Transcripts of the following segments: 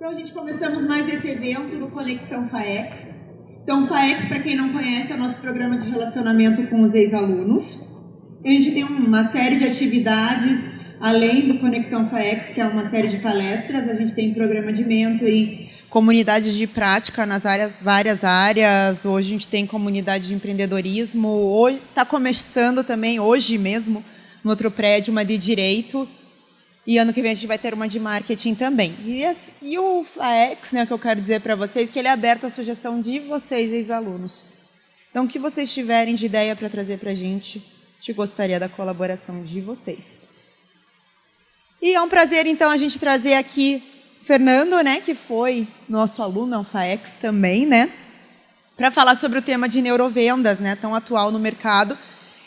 Então, a gente começamos mais esse evento do Conexão FAEX. Então, o FAEX, para quem não conhece, é o nosso programa de relacionamento com os ex-alunos. A gente tem uma série de atividades, além do Conexão FAEX, que é uma série de palestras. A gente tem programa de mentoring, comunidades de prática nas várias áreas. Hoje a gente tem comunidade de empreendedorismo. Hoje está começando também, hoje mesmo, no outro prédio, uma de direito. E ano que vem a gente vai ter uma de marketing também. E o FAEX, né, que eu quero dizer para vocês, que ele é aberto à sugestão de vocês, ex-alunos. Então, o que vocês tiverem de ideia para trazer para a gente gostaria da colaboração de vocês. E é um prazer, então, a gente trazer aqui o Fernando, né, que foi nosso aluno, é um FAEX também, né, para falar sobre o tema de neurovendas, né, tão atual no mercado.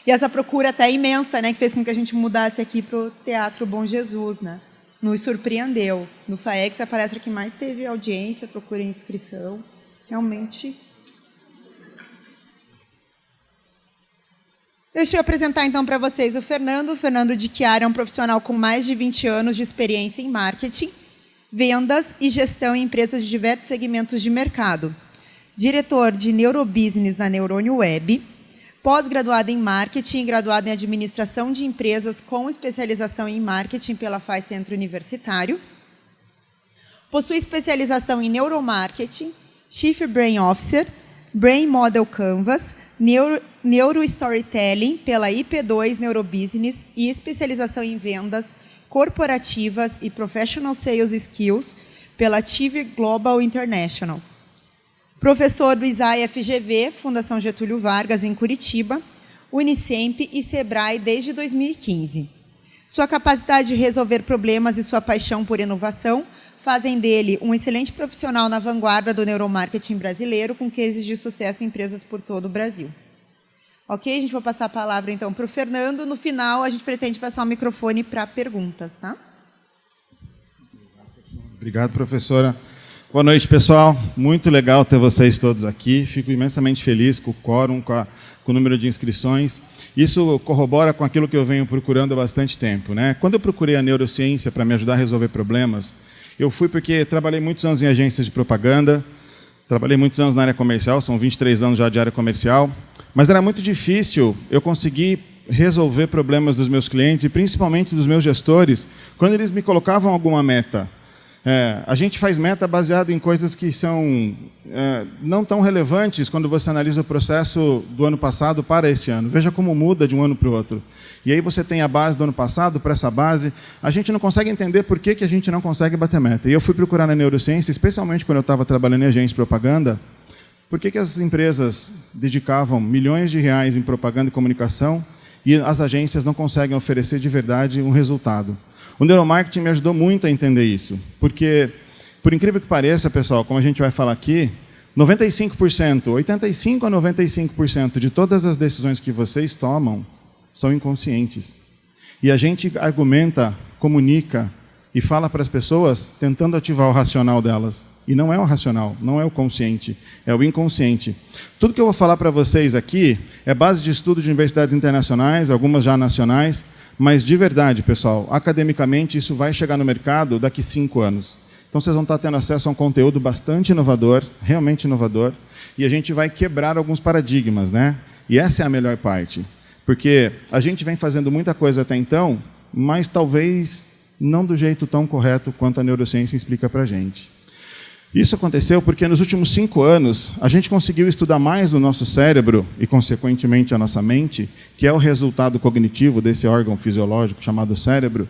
E essa procura até imensa, né, que fez com que a gente mudasse aqui para o Teatro Bom Jesus, né? Nos surpreendeu. No FAEX, a palestra que mais teve audiência, procura e inscrição. Realmente. Deixa eu apresentar, então, para vocês o Fernando. O Fernando de Chiara é um profissional com mais de 20 anos de experiência em marketing, vendas e gestão em empresas de diversos segmentos de mercado. Diretor de Neurobusiness na Neurônio Web, pós-graduado em marketing e graduado em administração de empresas com especialização em marketing pela FAI Centro Universitário. Possui especialização em neuromarketing, Chief Brain Officer, Brain Model Canvas, Neurostorytelling pela IP2 Neurobusiness e especialização em vendas corporativas e Professional Sales Skills pela TIV Global International. Professor do ISAE-FGV, Fundação Getúlio Vargas, em Curitiba, Unicemp e Sebrae desde 2015. Sua capacidade de resolver problemas e sua paixão por inovação fazem dele um excelente profissional na vanguarda do neuromarketing brasileiro, com cases de sucesso em empresas por todo o Brasil. Ok? A gente vai passar a palavra, então, para o Fernando. No final, a gente pretende passar o microfone para perguntas, tá? Obrigado, professora. Boa noite, pessoal. Muito legal ter vocês todos aqui. Fico imensamente feliz com o quórum, com o número de inscrições. Isso corrobora com aquilo que eu venho procurando há bastante tempo, né? Quando eu procurei a neurociência para me ajudar a resolver problemas, eu fui porque trabalhei muitos anos em agências de propaganda, trabalhei muitos anos na área comercial, são 23 anos já de área comercial, mas era muito difícil eu conseguir resolver problemas dos meus clientes e principalmente dos meus gestores quando eles me colocavam alguma meta. A gente faz meta baseado em coisas que são não tão relevantes quando você analisa o processo do ano passado para esse ano. Veja como muda de um ano para o outro. E aí você tem a base do ano passado, para essa base, a gente não consegue entender por que a gente não consegue bater meta. E eu fui procurar na neurociência, especialmente quando eu estava trabalhando em agência de propaganda, por que as empresas dedicavam milhões de reais em propaganda e comunicação e as agências não conseguem oferecer de verdade um resultado. O neuromarketing me ajudou muito a entender isso, porque, por incrível que pareça, pessoal, como a gente vai falar aqui, 95%, 85% a 95% de todas as decisões que vocês tomam são inconscientes. E a gente argumenta, comunica e fala para as pessoas tentando ativar o racional delas. E não é o racional, não é o consciente, é o inconsciente. Tudo que eu vou falar para vocês aqui é base de estudo de universidades internacionais, algumas já nacionais, mas, de verdade, pessoal, academicamente, isso vai chegar no mercado daqui 5 anos. Então, vocês vão estar tendo acesso a um conteúdo bastante inovador, realmente inovador, e a gente vai quebrar alguns paradigmas, né? E essa é a melhor parte, porque a gente vem fazendo muita coisa até então, mas talvez não do jeito tão correto quanto a neurociência explica para a gente. Isso aconteceu porque nos últimos 5 anos a gente conseguiu estudar mais o nosso cérebro e, consequentemente, a nossa mente, que é o resultado cognitivo desse órgão fisiológico chamado cérebro,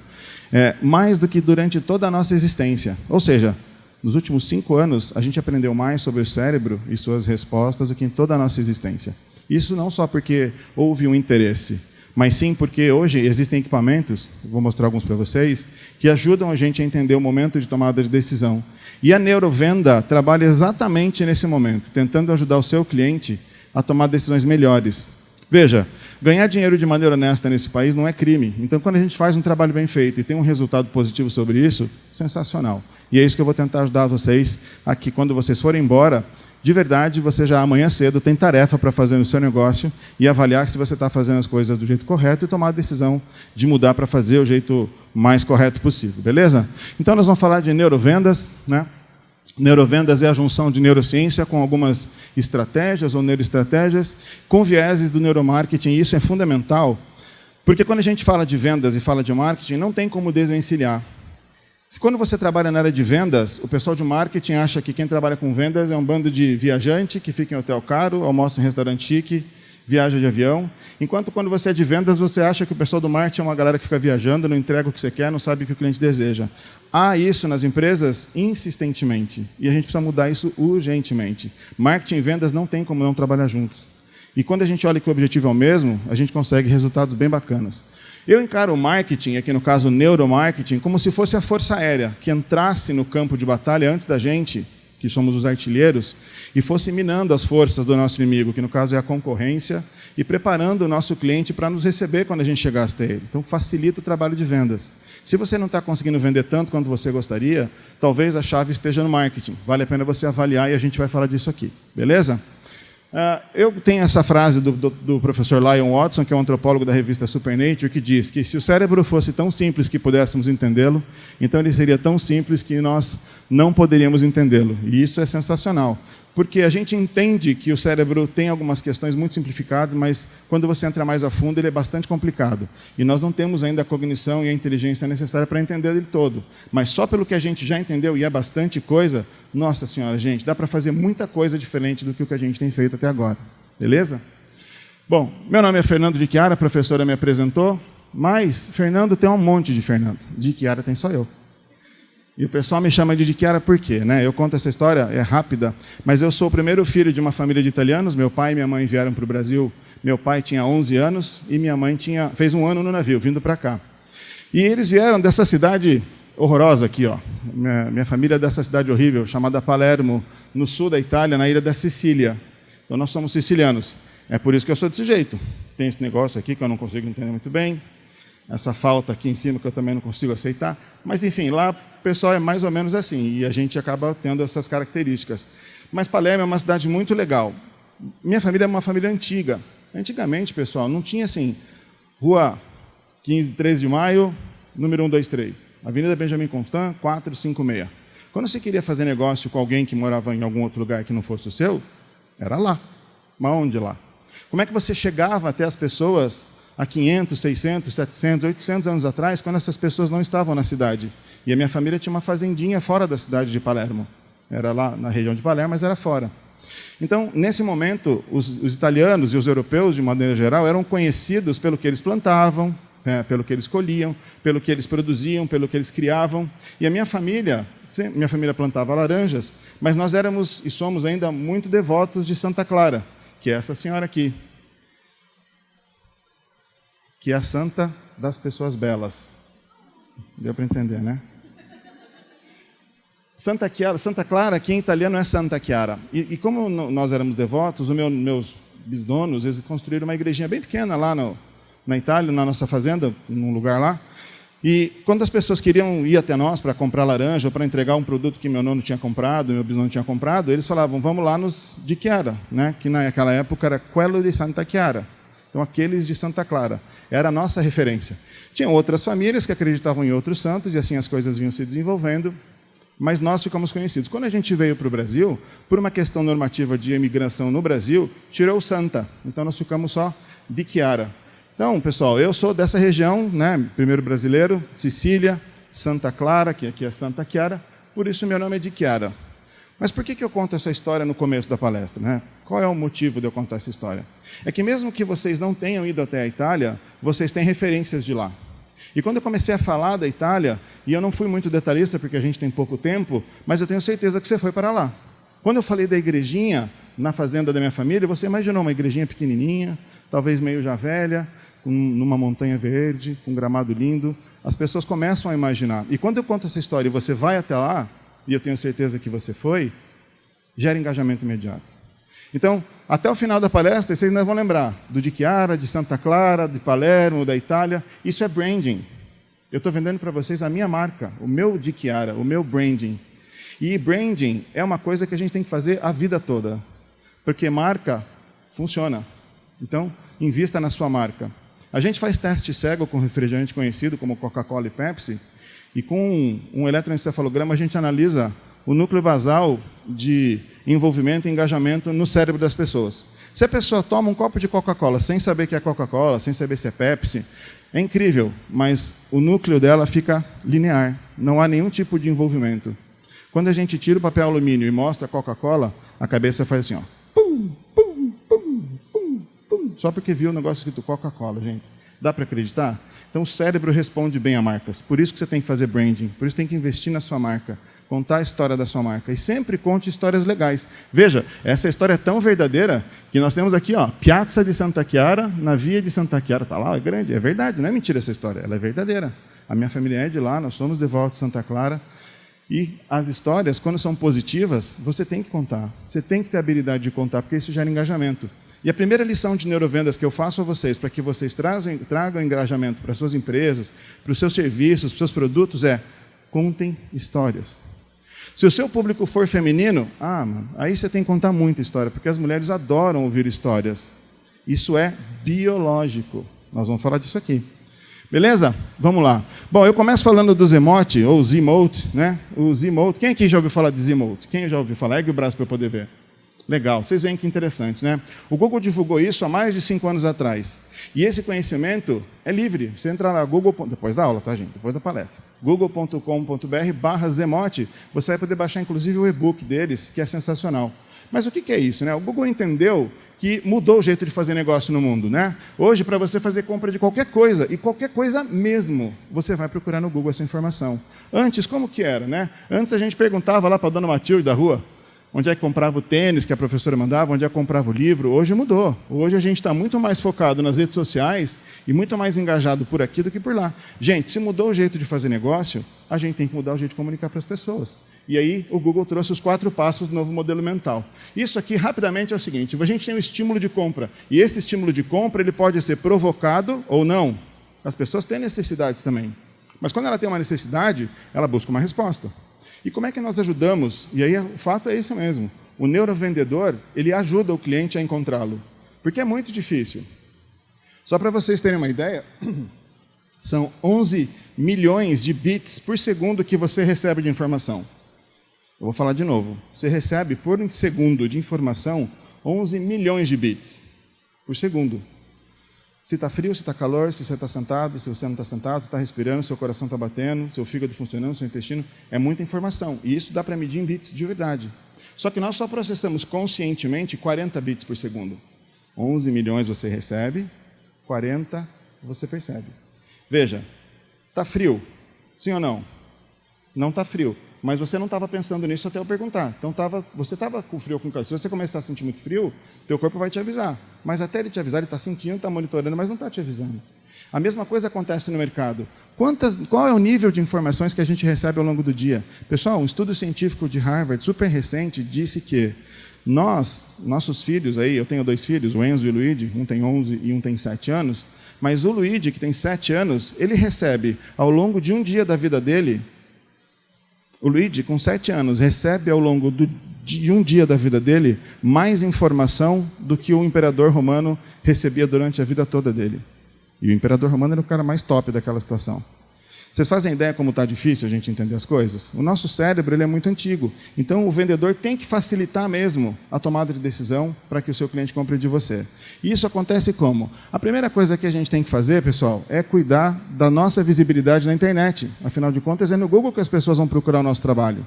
mais do que durante toda a nossa existência. Ou seja, nos últimos 5 anos a gente aprendeu mais sobre o cérebro e suas respostas do que em toda a nossa existência. Isso não só porque houve um interesse, mas sim porque hoje existem equipamentos, vou mostrar alguns para vocês, que ajudam a gente a entender o momento de tomada de decisão. E a neurovenda trabalha exatamente nesse momento, tentando ajudar o seu cliente a tomar decisões melhores. Veja, ganhar dinheiro de maneira honesta nesse país não é crime. Então, quando a gente faz um trabalho bem feito e tem um resultado positivo sobre isso, sensacional. E é isso que eu vou tentar ajudar vocês aqui. Quando vocês forem embora, de verdade, você já amanhã cedo tem tarefa para fazer no seu negócio e avaliar se você está fazendo as coisas do jeito correto e tomar a decisão de mudar para fazer o jeito mais correto possível, beleza? Então, nós vamos falar de neurovendas, né? Neurovendas é a junção de neurociência com algumas estratégias ou neuroestratégias, com vieses do neuromarketing, e isso é fundamental, porque quando a gente fala de vendas e fala de marketing, não tem como desvencilhar. Quando você trabalha na área de vendas, o pessoal de marketing acha que quem trabalha com vendas é um bando de viajante que fica em hotel caro, almoça em restaurante chique, viaja de avião, enquanto quando você é de vendas, você acha que o pessoal do marketing é uma galera que fica viajando, não entrega o que você quer, não sabe o que o cliente deseja. Há isso nas empresas insistentemente, e a gente precisa mudar isso urgentemente. Marketing e vendas não tem como não trabalhar juntos. E quando a gente olha que o objetivo é o mesmo, a gente consegue resultados bem bacanas. Eu encaro o marketing, aqui no caso o neuromarketing, como se fosse a força aérea, que entrasse no campo de batalha antes da gente, que somos os artilheiros, e fosse minando as forças do nosso inimigo, que no caso é a concorrência, e preparando o nosso cliente para nos receber quando a gente chegasse até ele. Então, facilita o trabalho de vendas. Se você não está conseguindo vender tanto quanto você gostaria, talvez a chave esteja no marketing. Vale a pena você avaliar e a gente vai falar disso aqui. Beleza? Eu tenho essa frase do professor Lion Watson, que é um antropólogo da revista Supernature, que diz que se o cérebro fosse tão simples que pudéssemos entendê-lo, então ele seria tão simples que nós não poderíamos entendê-lo. E isso é sensacional, porque a gente entende que o cérebro tem algumas questões muito simplificadas, mas quando você entra mais a fundo, ele é bastante complicado. E nós não temos ainda a cognição e a inteligência necessária para entender ele todo. Mas só pelo que a gente já entendeu, e é bastante coisa, nossa senhora, gente, dá para fazer muita coisa diferente do que o que a gente tem feito até agora. Beleza? Bom, meu nome é Fernando de Chiara, a professora me apresentou, mas Fernando tem um monte de Fernando. De Chiara tem só eu. E o pessoal me chama de Chiara por quê? Né? Eu conto essa história, é rápida, mas eu sou o primeiro filho de uma família de italianos. Meu pai e minha mãe vieram para o Brasil. Meu pai tinha 11 anos e minha mãe fez 1 ano no navio, vindo para cá. E eles vieram dessa cidade horrorosa aqui, ó. Minha família é dessa cidade horrível, chamada Palermo, no sul da Itália, na ilha da Sicília. Então nós somos sicilianos. É por isso que eu sou desse jeito. Tem esse negócio aqui que eu não consigo entender muito bem. Essa falta aqui em cima que eu também não consigo aceitar. Mas, enfim, lá o pessoal é mais ou menos assim, e a gente acaba tendo essas características. Mas Palermo é uma cidade muito legal. Minha família é uma família antiga. Antigamente, pessoal, não tinha assim, rua 13 de maio, número 123. Avenida Benjamin Constant, 456. Quando você queria fazer negócio com alguém que morava em algum outro lugar que não fosse o seu, era lá. Mas onde lá? Como é que você chegava até as pessoas há 500, 600, 700, 800 anos atrás, quando essas pessoas não estavam na cidade? E a minha família tinha uma fazendinha fora da cidade de Palermo. Era lá na região de Palermo, mas era fora. Então, nesse momento, os italianos e os europeus, de maneira geral, eram conhecidos pelo que eles plantavam, pelo que eles colhiam, pelo que eles produziam, pelo que eles criavam. E a minha família plantava laranjas, mas nós éramos e somos ainda muito devotos de Santa Clara, que é essa senhora aqui, que é a santa das pessoas belas. Deu para entender, né? Santa Clara, aqui em italiano é Santa Chiara. E como nós éramos devotos, os meus bisdonos, eles construíram uma igrejinha bem pequena lá na Itália, na nossa fazenda, num lugar lá. E quando as pessoas queriam ir até nós para comprar laranja ou para entregar um produto que meu nono tinha comprado, meu bisnono tinha comprado, eles falavam, vamos lá nos de Chiara, né? Que naquela época era Quello di Santa Chiara. Então, aqueles de Santa Clara. Era a nossa referência. Tinha outras famílias que acreditavam em outros santos, e assim as coisas vinham se desenvolvendo, mas nós ficamos conhecidos. Quando a gente veio para o Brasil, por uma questão normativa de imigração no Brasil, tirou o Santa. Então, nós ficamos só de Chiara. Então, pessoal, eu sou dessa região, né? Primeiro brasileiro, Sicília, Santa Clara, que aqui é Santa Chiara, por isso meu nome é de Chiara. Mas por que eu conto essa história no começo da palestra, né? Qual é o motivo de eu contar essa história? É que mesmo que vocês não tenham ido até a Itália, vocês têm referências de lá. E quando eu comecei a falar da Itália, e eu não fui muito detalhista porque a gente tem pouco tempo, mas eu tenho certeza que você foi para lá. Quando eu falei da igrejinha na fazenda da minha família, você imaginou uma igrejinha pequenininha, talvez meio já velha, numa montanha verde, com um gramado lindo. As pessoas começam a imaginar. E quando eu conto essa história e você vai até lá, e eu tenho certeza que você foi, gera engajamento imediato. Então, até o final da palestra, vocês ainda vão lembrar do de Chiara, de Santa Clara, de Palermo, da Itália. Isso é branding. Eu estou vendendo para vocês a minha marca, o meu de Chiara, o meu branding. E branding é uma coisa que a gente tem que fazer a vida toda, porque marca funciona. Então, invista na sua marca. A gente faz teste cego com refrigerante conhecido como Coca-Cola e Pepsi, e com um eletroencefalograma a gente analisa o núcleo basal de envolvimento e engajamento no cérebro das pessoas. Se a pessoa toma um copo de Coca-Cola sem saber que é Coca-Cola, sem saber se é Pepsi, é incrível, mas o núcleo dela fica linear, não há nenhum tipo de envolvimento. Quando a gente tira o papel alumínio e mostra a Coca-Cola, a cabeça faz assim, ó, pum, pum, pum, pum, pum, só porque viu o negócio escrito Coca-Cola, gente. Dá para acreditar? Então o cérebro responde bem a marcas, por isso que você tem que fazer branding, por isso tem que investir na sua marca, contar a história da sua marca, e sempre conte histórias legais. Veja, essa história é tão verdadeira que nós temos aqui, ó, Piazza di Santa Chiara, na Via de Santa Chiara, está lá, é grande, é verdade, não é mentira essa história, ela é verdadeira. A minha família é de lá, nós somos devotos de Santa Clara, e as histórias, quando são positivas, você tem que contar, você tem que ter a habilidade de contar, porque isso gera engajamento. E a primeira lição de neurovendas que eu faço a vocês, para que vocês tragam engajamento para as suas empresas, para os seus serviços, para os seus produtos, é contem histórias. Se o seu público for feminino, aí você tem que contar muita história, porque as mulheres adoram ouvir histórias. Isso é biológico. Nós vamos falar disso aqui. Beleza? Vamos lá. Bom, eu começo falando do Zemote, ou Zemote, né? O Zemote. Quem aqui já ouviu falar de Zemote? Quem já ouviu falar? Ergue o braço para eu poder ver. Legal, vocês veem que interessante, né? O Google divulgou isso há mais de 5 anos atrás. E esse conhecimento é livre. Você entra lá, Google, depois da aula, tá, gente? Depois da palestra. google.com.br/Zemote, você vai poder baixar, inclusive, o e-book deles, que é sensacional. Mas o que é isso, né? O Google entendeu que mudou o jeito de fazer negócio no mundo, né? Hoje, para você fazer compra de qualquer coisa, e qualquer coisa mesmo, você vai procurar no Google essa informação. Antes, como que era, né? Antes a gente perguntava lá para a dona Matilde da rua, onde é que comprava o tênis que a professora mandava, onde é que comprava o livro. Hoje mudou. Hoje a gente está muito mais focado nas redes sociais e muito mais engajado por aqui do que por lá. Gente, se mudou o jeito de fazer negócio, a gente tem que mudar o jeito de comunicar para as pessoas. E aí o Google trouxe os 4 passos do novo modelo mental. Isso aqui, rapidamente, é o seguinte. A gente tem um estímulo de compra. E esse estímulo de compra ele pode ser provocado ou não. As pessoas têm necessidades também. Mas quando ela tem uma necessidade, ela busca uma resposta. E como é que nós ajudamos? E aí o fato é esse mesmo. O neurovendedor, ele ajuda o cliente a encontrá-lo. Porque é muito difícil. Só para vocês terem uma ideia, são 11 milhões de bits por segundo que você recebe de informação. Eu vou falar de novo. Você recebe por segundo de informação 11 milhões de bits por segundo. Se está frio, se está calor, se você está sentado, se você não está sentado, se está respirando, seu coração está batendo, seu fígado funcionando, seu intestino, é muita informação. E isso dá para medir em bits de verdade. Só que nós só processamos conscientemente 40 bits por segundo. 11 milhões você recebe, 40 você percebe. Veja, está frio, sim ou não? Não está frio. Mas você não estava pensando nisso até eu perguntar. Então, você estava com frio ou com calor. Se você começar a sentir muito frio, teu corpo vai te avisar. Mas até ele te avisar, ele está sentindo, está monitorando, mas não está te avisando. A mesma coisa acontece no mercado. Qual é o nível de informações que a gente recebe ao longo do dia? Pessoal, um estudo científico de Harvard, super recente, disse que nossos filhos, aí, eu tenho 2 filhos, o Enzo e o Luigi, um tem 11 e um tem 7 anos, mas o Luigi, que tem 7 anos, ele recebe, ao longo de um dia da vida dele, o Luigi, com 7 anos, recebe ao longo de um dia da vida dele mais informação do que o imperador romano recebia durante a vida toda dele. E o imperador romano era o cara mais top daquela situação. Vocês fazem ideia como está difícil a gente entender as coisas? O nosso cérebro ele é muito antigo. Então, o vendedor tem que facilitar mesmo a tomada de decisão para que o seu cliente compre de você. E isso acontece como? A primeira coisa que a gente tem que fazer, pessoal, é cuidar da nossa visibilidade na internet. Afinal de contas, é no Google que as pessoas vão procurar o nosso trabalho,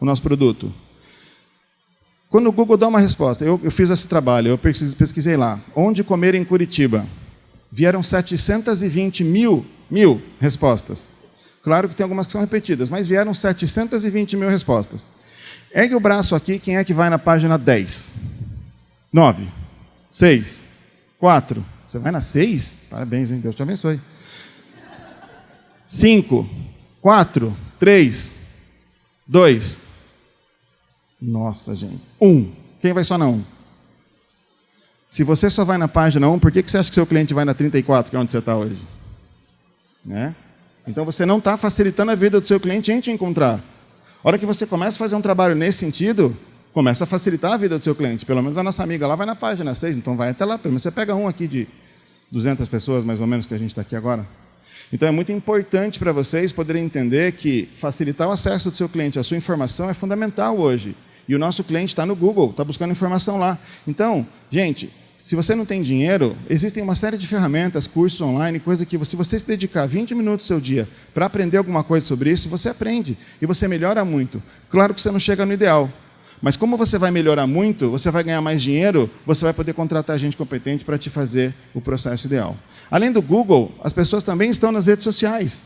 o nosso produto. Quando o Google dá uma resposta, eu fiz esse trabalho, eu pesquisei lá, onde comer em Curitiba? Vieram 720 mil respostas. Claro que tem algumas que são repetidas, mas vieram 720 mil respostas. Ergue o braço aqui, quem é que vai na página 10? 9, 6, 4. Você vai na 6? Parabéns, hein? Deus te abençoe. 5, 4, 3, 2. Nossa, gente. 1. Quem vai só na 1? Se você só vai na página 1, por que você acha que seu cliente vai na 34, que é onde você está hoje? Né? Então, você não está facilitando a vida do seu cliente em te encontrar. A hora que você começa a fazer um trabalho nesse sentido, começa a facilitar a vida do seu cliente. Pelo menos a nossa amiga lá vai na página 6, então vai até lá. Pelo menos você pega um aqui de 200 pessoas, mais ou menos, que a gente está aqui agora. Então, é muito importante para vocês poderem entender que facilitar o acesso do seu cliente à sua informação é fundamental hoje. E o nosso cliente está no Google, está buscando informação lá. Então, gente, se você não tem dinheiro, existem uma série de ferramentas, cursos online, coisa que, se você se dedicar 20 minutos do seu dia para aprender alguma coisa sobre isso, você aprende e você melhora muito. Claro que você não chega no ideal, mas como você vai melhorar muito, você vai ganhar mais dinheiro, você vai poder contratar gente competente para te fazer o processo ideal. Além do Google, as pessoas também estão nas redes sociais.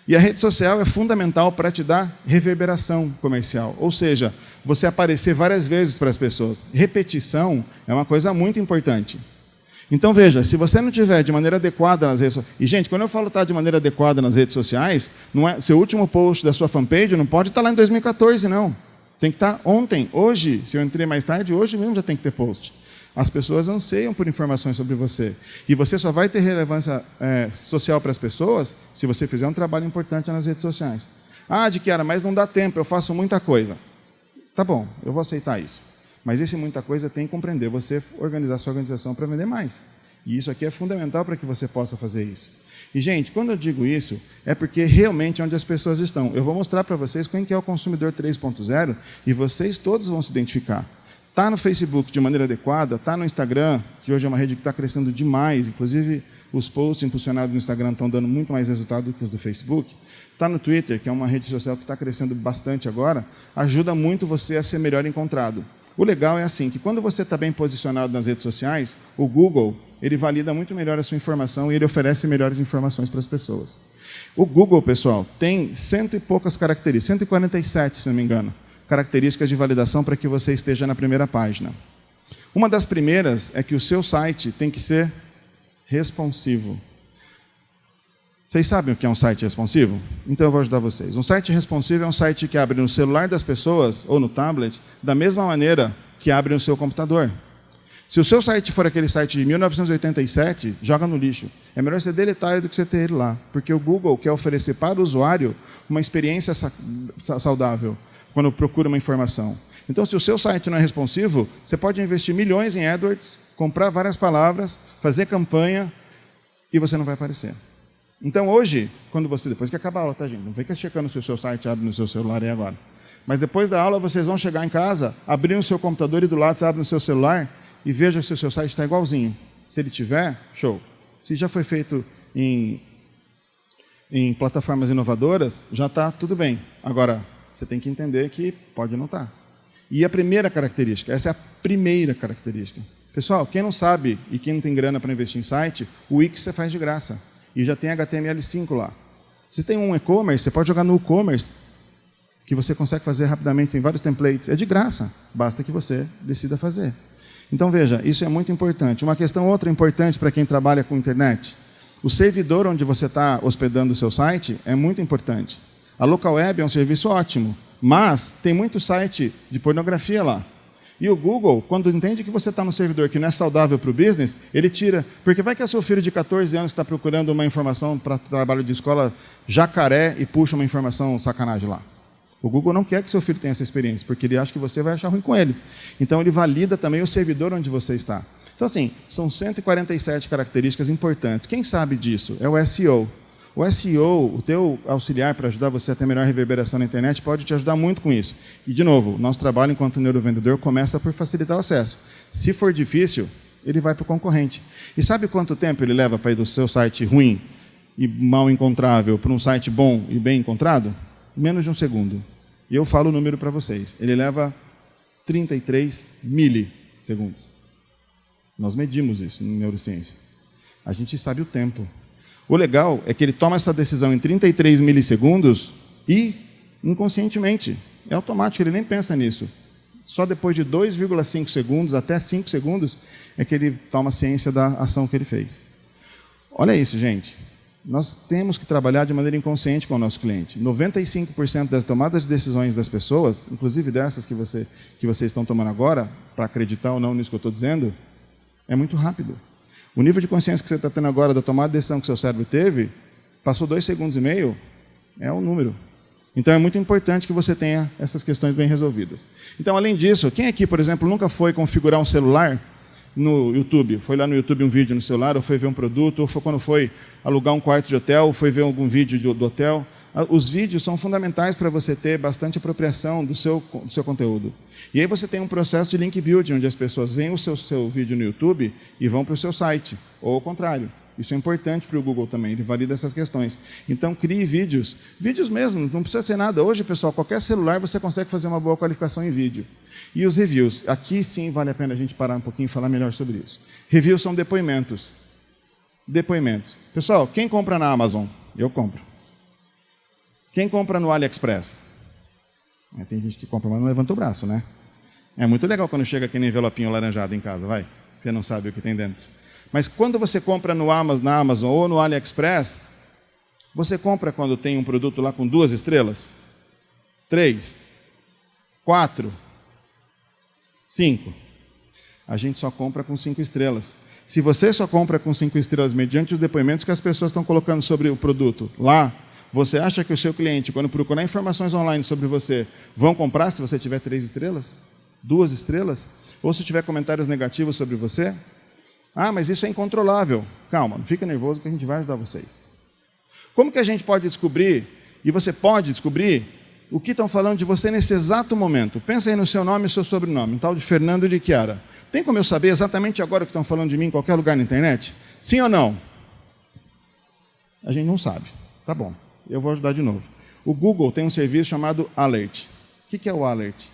E a rede social é fundamental para te dar reverberação comercial. Ou seja, você aparecer várias vezes para as pessoas. Repetição é uma coisa muito importante. Então, veja, se você não tiver de maneira adequada nas redes sociais... E, gente, quando eu falo estar de maneira adequada nas redes sociais, não é, seu último post da sua fanpage não pode estar lá em 2014, não. Tem que estar ontem, hoje. Se eu entrei mais tarde, hoje mesmo já tem que ter post. As pessoas anseiam por informações sobre você. E você só vai ter relevância social para as pessoas se você fizer um trabalho importante nas redes sociais. Ah, Diquiara, mas não dá tempo, eu faço muita coisa. Tá bom, eu vou aceitar isso. Mas esse muita coisa tem que compreender você organizar sua organização para vender mais. E isso aqui é fundamental para que você possa fazer isso. E, gente, quando eu digo isso, é porque realmente é onde as pessoas estão. Eu vou mostrar para vocês quem que é o consumidor 3.0 e vocês todos vão se identificar. Está no Facebook de maneira adequada, está no Instagram, que hoje é uma rede que está crescendo demais, inclusive os posts impulsionados no Instagram estão dando muito mais resultado do que os do Facebook. Está no Twitter, que é uma rede social que está crescendo bastante agora, ajuda muito você a ser melhor encontrado. O legal é assim, que quando você está bem posicionado nas redes sociais, o Google, ele valida muito melhor a sua informação e ele oferece melhores informações para as pessoas. O Google, pessoal, tem 100 e poucas características, 147, se não me engano, características de validação para que você esteja na primeira página. Uma das primeiras é que o seu site tem que ser responsivo. Vocês sabem o que é um site responsivo? Então eu vou ajudar vocês. Um site responsivo é um site que abre no celular das pessoas ou no tablet da mesma maneira que abre no seu computador. Se o seu site for aquele site de 1987, joga no lixo. É melhor você deletar ele do que você ter ele lá, porque o Google quer oferecer para o usuário uma experiência saudável quando procura uma informação. Então, se o seu site não é responsivo, você pode investir milhões em AdWords, comprar várias palavras, fazer campanha e você não vai aparecer. Então, hoje, quando você, depois que acabar a aula, tá, gente? Não fica checando se o seu site abre no seu celular e agora. Mas depois da aula, vocês vão chegar em casa, abrir no seu computador e do lado você abre no seu celular e veja se o seu site está igualzinho. Se ele tiver, show. Se já foi feito em plataformas inovadoras, já está tudo bem. Agora, você tem que entender que pode não estar. E a primeira característica, essa é a primeira característica. Pessoal, quem não sabe e quem não tem grana para investir em site, o Wix você faz de graça. E já tem HTML5 lá. Se tem um e-commerce, você pode jogar no e-commerce, que você consegue fazer rapidamente em vários templates. É de graça, basta que você decida fazer. Então, veja, isso é muito importante. Uma questão outra importante para quem trabalha com internet. O servidor onde você está hospedando o seu site é muito importante. A local web é um serviço ótimo, mas tem muito site de pornografia lá. E o Google, quando entende que você está no servidor que não é saudável para o business, ele tira. Porque vai que é seu filho de 14 anos que está procurando uma informação para trabalho de escola jacaré e puxa uma informação sacanagem lá. O Google não quer que seu filho tenha essa experiência, porque ele acha que você vai achar ruim com ele. Então, ele valida também o servidor onde você está. Então, assim, são 147 características importantes. Quem sabe disso? É o SEO. O SEO, o teu auxiliar para ajudar você a ter melhor reverberação na internet, pode te ajudar muito com isso. E, de novo, o nosso trabalho enquanto neurovendedor começa por facilitar o acesso. Se for difícil, ele vai para o concorrente. E sabe quanto tempo ele leva para ir do seu site ruim e mal encontrável para um site bom e bem encontrado? Menos de um segundo. E eu falo o número para vocês. Ele leva 33 milissegundos. Nós medimos isso em neurociência. A gente sabe o tempo. O legal é que ele toma essa decisão em 33 milissegundos e inconscientemente. É automático, ele nem pensa nisso. Só depois de 2,5 segundos, até 5 segundos, é que ele toma ciência da ação que ele fez. Olha isso, gente. Nós temos que trabalhar de maneira inconsciente com o nosso cliente. 95% das tomadas de decisões das pessoas, inclusive dessas que vocês estão tomando agora, para acreditar ou não nisso que eu estou dizendo, é muito rápido. O nível de consciência que você está tendo agora da tomada de decisão que seu cérebro teve, passou 2,5 segundos, é um número. Então, é muito importante que você tenha essas questões bem resolvidas. Então, além disso, quem aqui, por exemplo, nunca foi configurar um celular no YouTube, foi lá no YouTube um vídeo no celular, ou foi ver um produto, ou foi quando foi alugar um quarto de hotel, ou foi ver algum vídeo do hotel. Os vídeos são fundamentais para você ter bastante apropriação do seu conteúdo. E aí você tem um processo de link building, onde as pessoas veem o seu vídeo no YouTube e vão para o seu site, ou ao contrário. Isso é importante para o Google também, ele valida essas questões. Então, crie vídeos mesmo, não precisa ser nada. Hoje, pessoal, qualquer celular você consegue fazer uma boa qualificação em vídeo. E os reviews, aqui sim vale a pena a gente parar um pouquinho e falar melhor sobre isso. Reviews são depoimentos. Depoimentos. Pessoal, quem compra na Amazon? Eu compro. Quem compra no AliExpress? Tem gente que compra, mas não levanta o braço, né? É muito legal quando chega aquele envelopinho laranjado em casa, vai. Você não sabe o que tem dentro. Mas quando você compra na Amazon ou no AliExpress, você compra quando tem um produto lá com 2 estrelas? 3? 4? 5? A gente só compra com 5 estrelas. Se você só compra com 5 estrelas mediante os depoimentos que as pessoas estão colocando sobre o produto lá, você acha que o seu cliente, quando procurar informações online sobre você, vão comprar se você tiver 3 estrelas? 2 estrelas? Ou se tiver comentários negativos sobre você? Ah, mas isso é incontrolável. Calma, não fica nervoso que a gente vai ajudar vocês. Como que a gente pode descobrir, e você pode descobrir, o que estão falando de você nesse exato momento? Pensa aí no seu nome e seu sobrenome, um tal de Fernando de Chiara. Tem como eu saber exatamente agora o que estão falando de mim em qualquer lugar na internet? Sim ou não? A gente não sabe. Tá bom, eu vou ajudar de novo. O Google tem um serviço chamado Alert. O que é o Alert?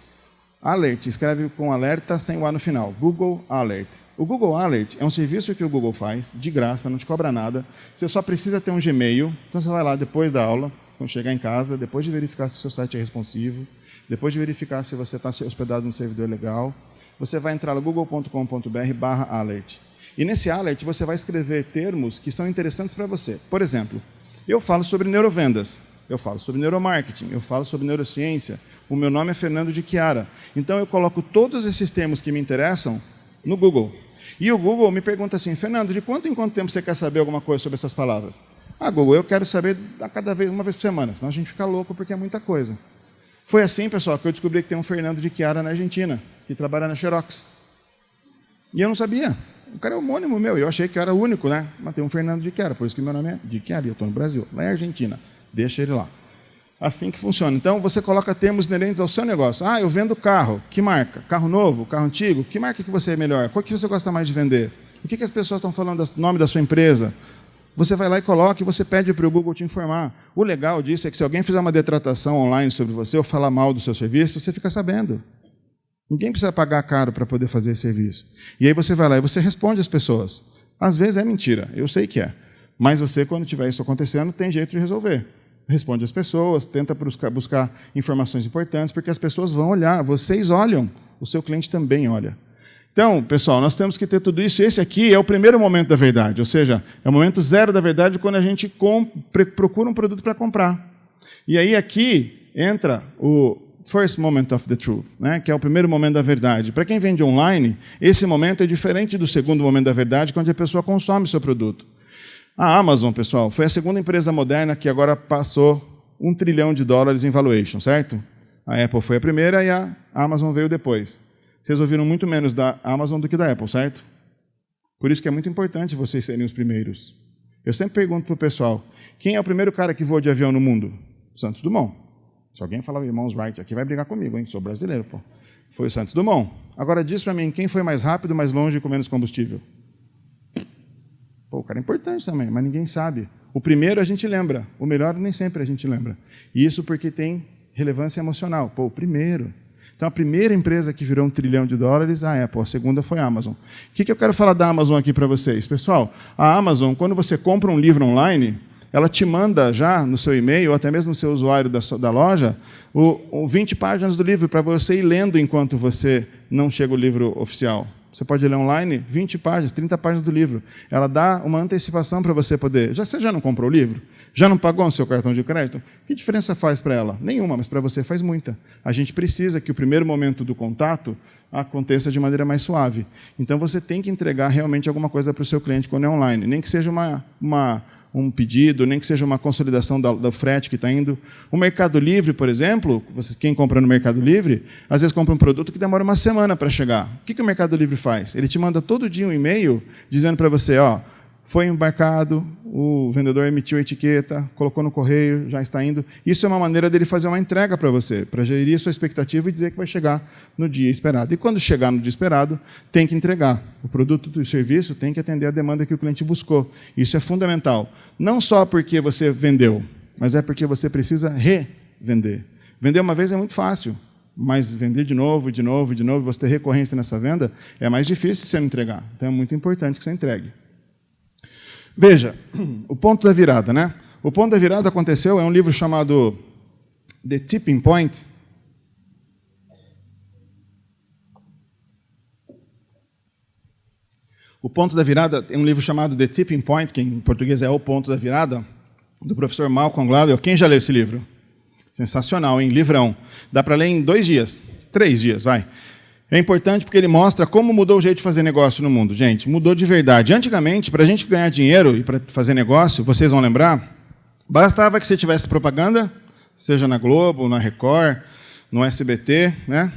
Alert, escreve com alerta sem o A no final. Google Alert. O Google Alert é um serviço que o Google faz, de graça, não te cobra nada. Você só precisa ter um Gmail. Então você vai lá depois da aula, quando chegar em casa, depois de verificar se o seu site é responsivo, depois de verificar se você está hospedado num servidor legal, você vai entrar no google.com.br/alert. E nesse alert você vai escrever termos que são interessantes para você. Por exemplo, eu falo sobre neurovendas, eu falo sobre neuromarketing, eu falo sobre neurociência, o meu nome é Fernando de Chiara. Então eu coloco todos esses termos que me interessam no Google. E o Google me pergunta assim, Fernando, de quanto em quanto tempo você quer saber alguma coisa sobre essas palavras? Ah, Google, eu quero saber a cada vez, uma vez por semana, senão a gente fica louco porque é muita coisa. Foi assim, pessoal, que eu descobri que tem um Fernando de Chiara na Argentina, que trabalha na Xerox. E eu não sabia. O cara é homônimo meu, eu achei que eu era o único, né? Mas tem um Fernando de Chiara, por isso que meu nome é de Chiara, e eu estou no Brasil, lá é Argentina. Deixa ele lá. Assim que funciona. Então, você coloca termos inerentes ao seu negócio. Ah, eu vendo carro. Que marca? Carro novo? Carro antigo? Que marca que você é melhor? Qual que você gosta mais de vender? O que as pessoas estão falando do nome da sua empresa? Você vai lá e coloca e você pede para o Google te informar. O legal disso é que se alguém fizer uma detratação online sobre você ou falar mal do seu serviço, você fica sabendo. Ninguém precisa pagar caro para poder fazer esse serviço. E aí você vai lá e você responde às pessoas. Às vezes é mentira, eu sei que é. Mas você, quando tiver isso acontecendo, tem jeito de resolver. Responde às pessoas, tenta buscar informações importantes, porque as pessoas vão olhar, vocês olham, o seu cliente também olha. Então, pessoal, nós temos que ter tudo isso. Esse aqui é o primeiro momento da verdade, ou seja, é o momento zero da verdade quando a gente procura um produto para comprar. E aí aqui entra o first moment of the truth, né, que é o primeiro momento da verdade. Para quem vende online, esse momento é diferente do segundo momento da verdade, quando a pessoa consome o seu produto. A Amazon, pessoal, foi a segunda empresa moderna que agora passou $1 trilhão em valuation, certo? A Apple foi a primeira e a Amazon veio depois. Vocês ouviram muito menos da Amazon do que da Apple, certo? Por isso que é muito importante vocês serem os primeiros. Eu sempre pergunto para o pessoal, quem é o primeiro cara que voa de avião no mundo? Santos Dumont. Se alguém falar o irmãos Wright aqui, vai brigar comigo, hein? Sou brasileiro, pô. Foi o Santos Dumont. Agora diz para mim, quem foi mais rápido, mais longe e com menos combustível? Pô, o cara é importante também, mas ninguém sabe. O primeiro a gente lembra, o melhor nem sempre a gente lembra. E isso porque tem relevância emocional. Pô, o primeiro. Então, a primeira empresa que virou $1 trilhão, a Apple. A segunda foi a Amazon. O que eu quero falar da Amazon aqui para vocês? Pessoal, a Amazon, quando você compra um livro online, ela te manda já no seu e-mail, ou até mesmo no seu usuário da loja, 20 páginas do livro para você ir lendo enquanto você não chega o livro oficial. Você pode ler online 20 páginas, 30 páginas do livro. Ela dá uma antecipação para você poder... Você já não comprou o livro? Já não pagou no seu cartão de crédito? Que diferença faz para ela? Nenhuma, mas para você faz muita. A gente precisa que o primeiro momento do contato aconteça de maneira mais suave. Então, você tem que entregar realmente alguma coisa para o seu cliente quando é online. Nem que seja um pedido, nem que seja uma consolidação do frete que está indo. O Mercado Livre, por exemplo, quem compra no Mercado Livre, às vezes compra um produto que demora uma semana para chegar. O que o Mercado Livre faz? Ele te manda todo dia um e-mail dizendo para você, ó, foi embarcado, o vendedor emitiu a etiqueta, colocou no correio, já está indo. Isso é uma maneira dele fazer uma entrega para você, para gerir a sua expectativa e dizer que vai chegar no dia esperado. E quando chegar no dia esperado, tem que entregar. O produto do serviço tem que atender a demanda que o cliente buscou. Isso é fundamental. Não só porque você vendeu, mas é porque você precisa revender. Vender uma vez é muito fácil, mas vender de novo, de novo, de novo, você ter recorrência nessa venda, é mais difícil você não entregar. Então é muito importante que você entregue. Veja, o ponto da virada, né? O ponto da virada aconteceu, é um livro chamado The Tipping Point. O ponto da virada é um livro chamado The Tipping Point, que em português é O Ponto da Virada, do professor Malcolm Gladwell. Quem já leu esse livro? Sensacional, hein? Livrão. Dá para ler em 2 dias, 3 dias, vai. É importante porque ele mostra como mudou o jeito de fazer negócio no mundo. Gente, mudou de verdade. Antigamente, para a gente ganhar dinheiro e para fazer negócio, vocês vão lembrar, bastava que você tivesse propaganda, seja na Globo, na Record, no SBT, né?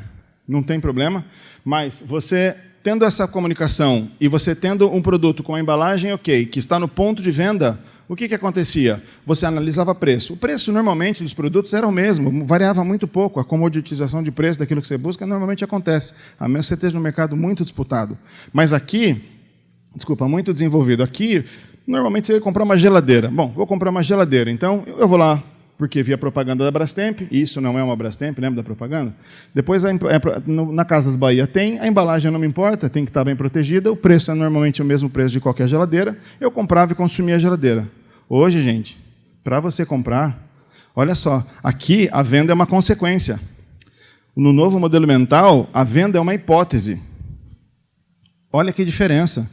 Não tem problema. Mas você tendo essa comunicação e você tendo um produto com a embalagem ok, que está no ponto de venda, o que acontecia? Você analisava preço. O preço, normalmente, dos produtos era o mesmo, variava muito pouco. A comoditização de preço daquilo que você busca normalmente acontece, a menos que você esteja no mercado muito disputado. Mas aqui, muito desenvolvido. Aqui, normalmente, você vai comprar uma geladeira. Bom, vou comprar uma geladeira, então eu vou lá, porque vi a propaganda da Brastemp, e isso não é uma Brastemp, lembra da propaganda? Depois, na Casas Bahia tem, a embalagem não me importa, tem que estar bem protegida, o preço é normalmente o mesmo preço de qualquer geladeira, eu comprava e consumia a geladeira. Hoje, gente, para você comprar, olha só, aqui a venda é uma consequência. No novo modelo mental, a venda é uma hipótese. Olha que diferença.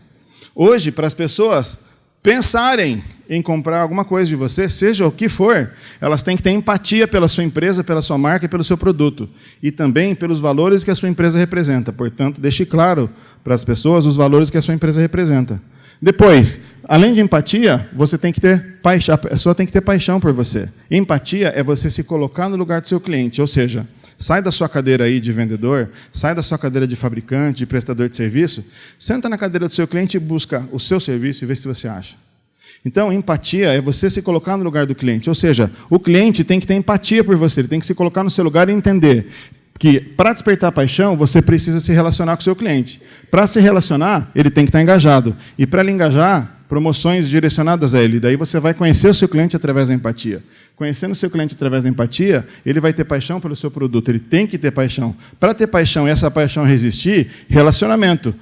Hoje, para as pessoas pensarem em comprar alguma coisa de você, seja o que for, elas têm que ter empatia pela sua empresa, pela sua marca e pelo seu produto. E também pelos valores que a sua empresa representa. Portanto, deixe claro para as pessoas os valores que a sua empresa representa. Depois, além de empatia, você tem que ter paixão, a pessoa tem que ter paixão por você. Empatia é você se colocar no lugar do seu cliente, ou seja, sai da sua cadeira aí de vendedor, sai da sua cadeira de fabricante, de prestador de serviço, senta na cadeira do seu cliente e busca o seu serviço e vê se você acha. Então, empatia é você se colocar no lugar do cliente, ou seja, o cliente tem que ter empatia por você, ele tem que se colocar no seu lugar e entender que, para despertar paixão, você precisa se relacionar com o seu cliente. Para se relacionar, ele tem que estar engajado. E, para ele engajar, promoções direcionadas a ele. Daí você vai conhecer o seu cliente através da empatia. Conhecendo o seu cliente através da empatia, ele vai ter paixão pelo seu produto. Ele tem que ter paixão. Para ter paixão e essa paixão resistir, relacionamento.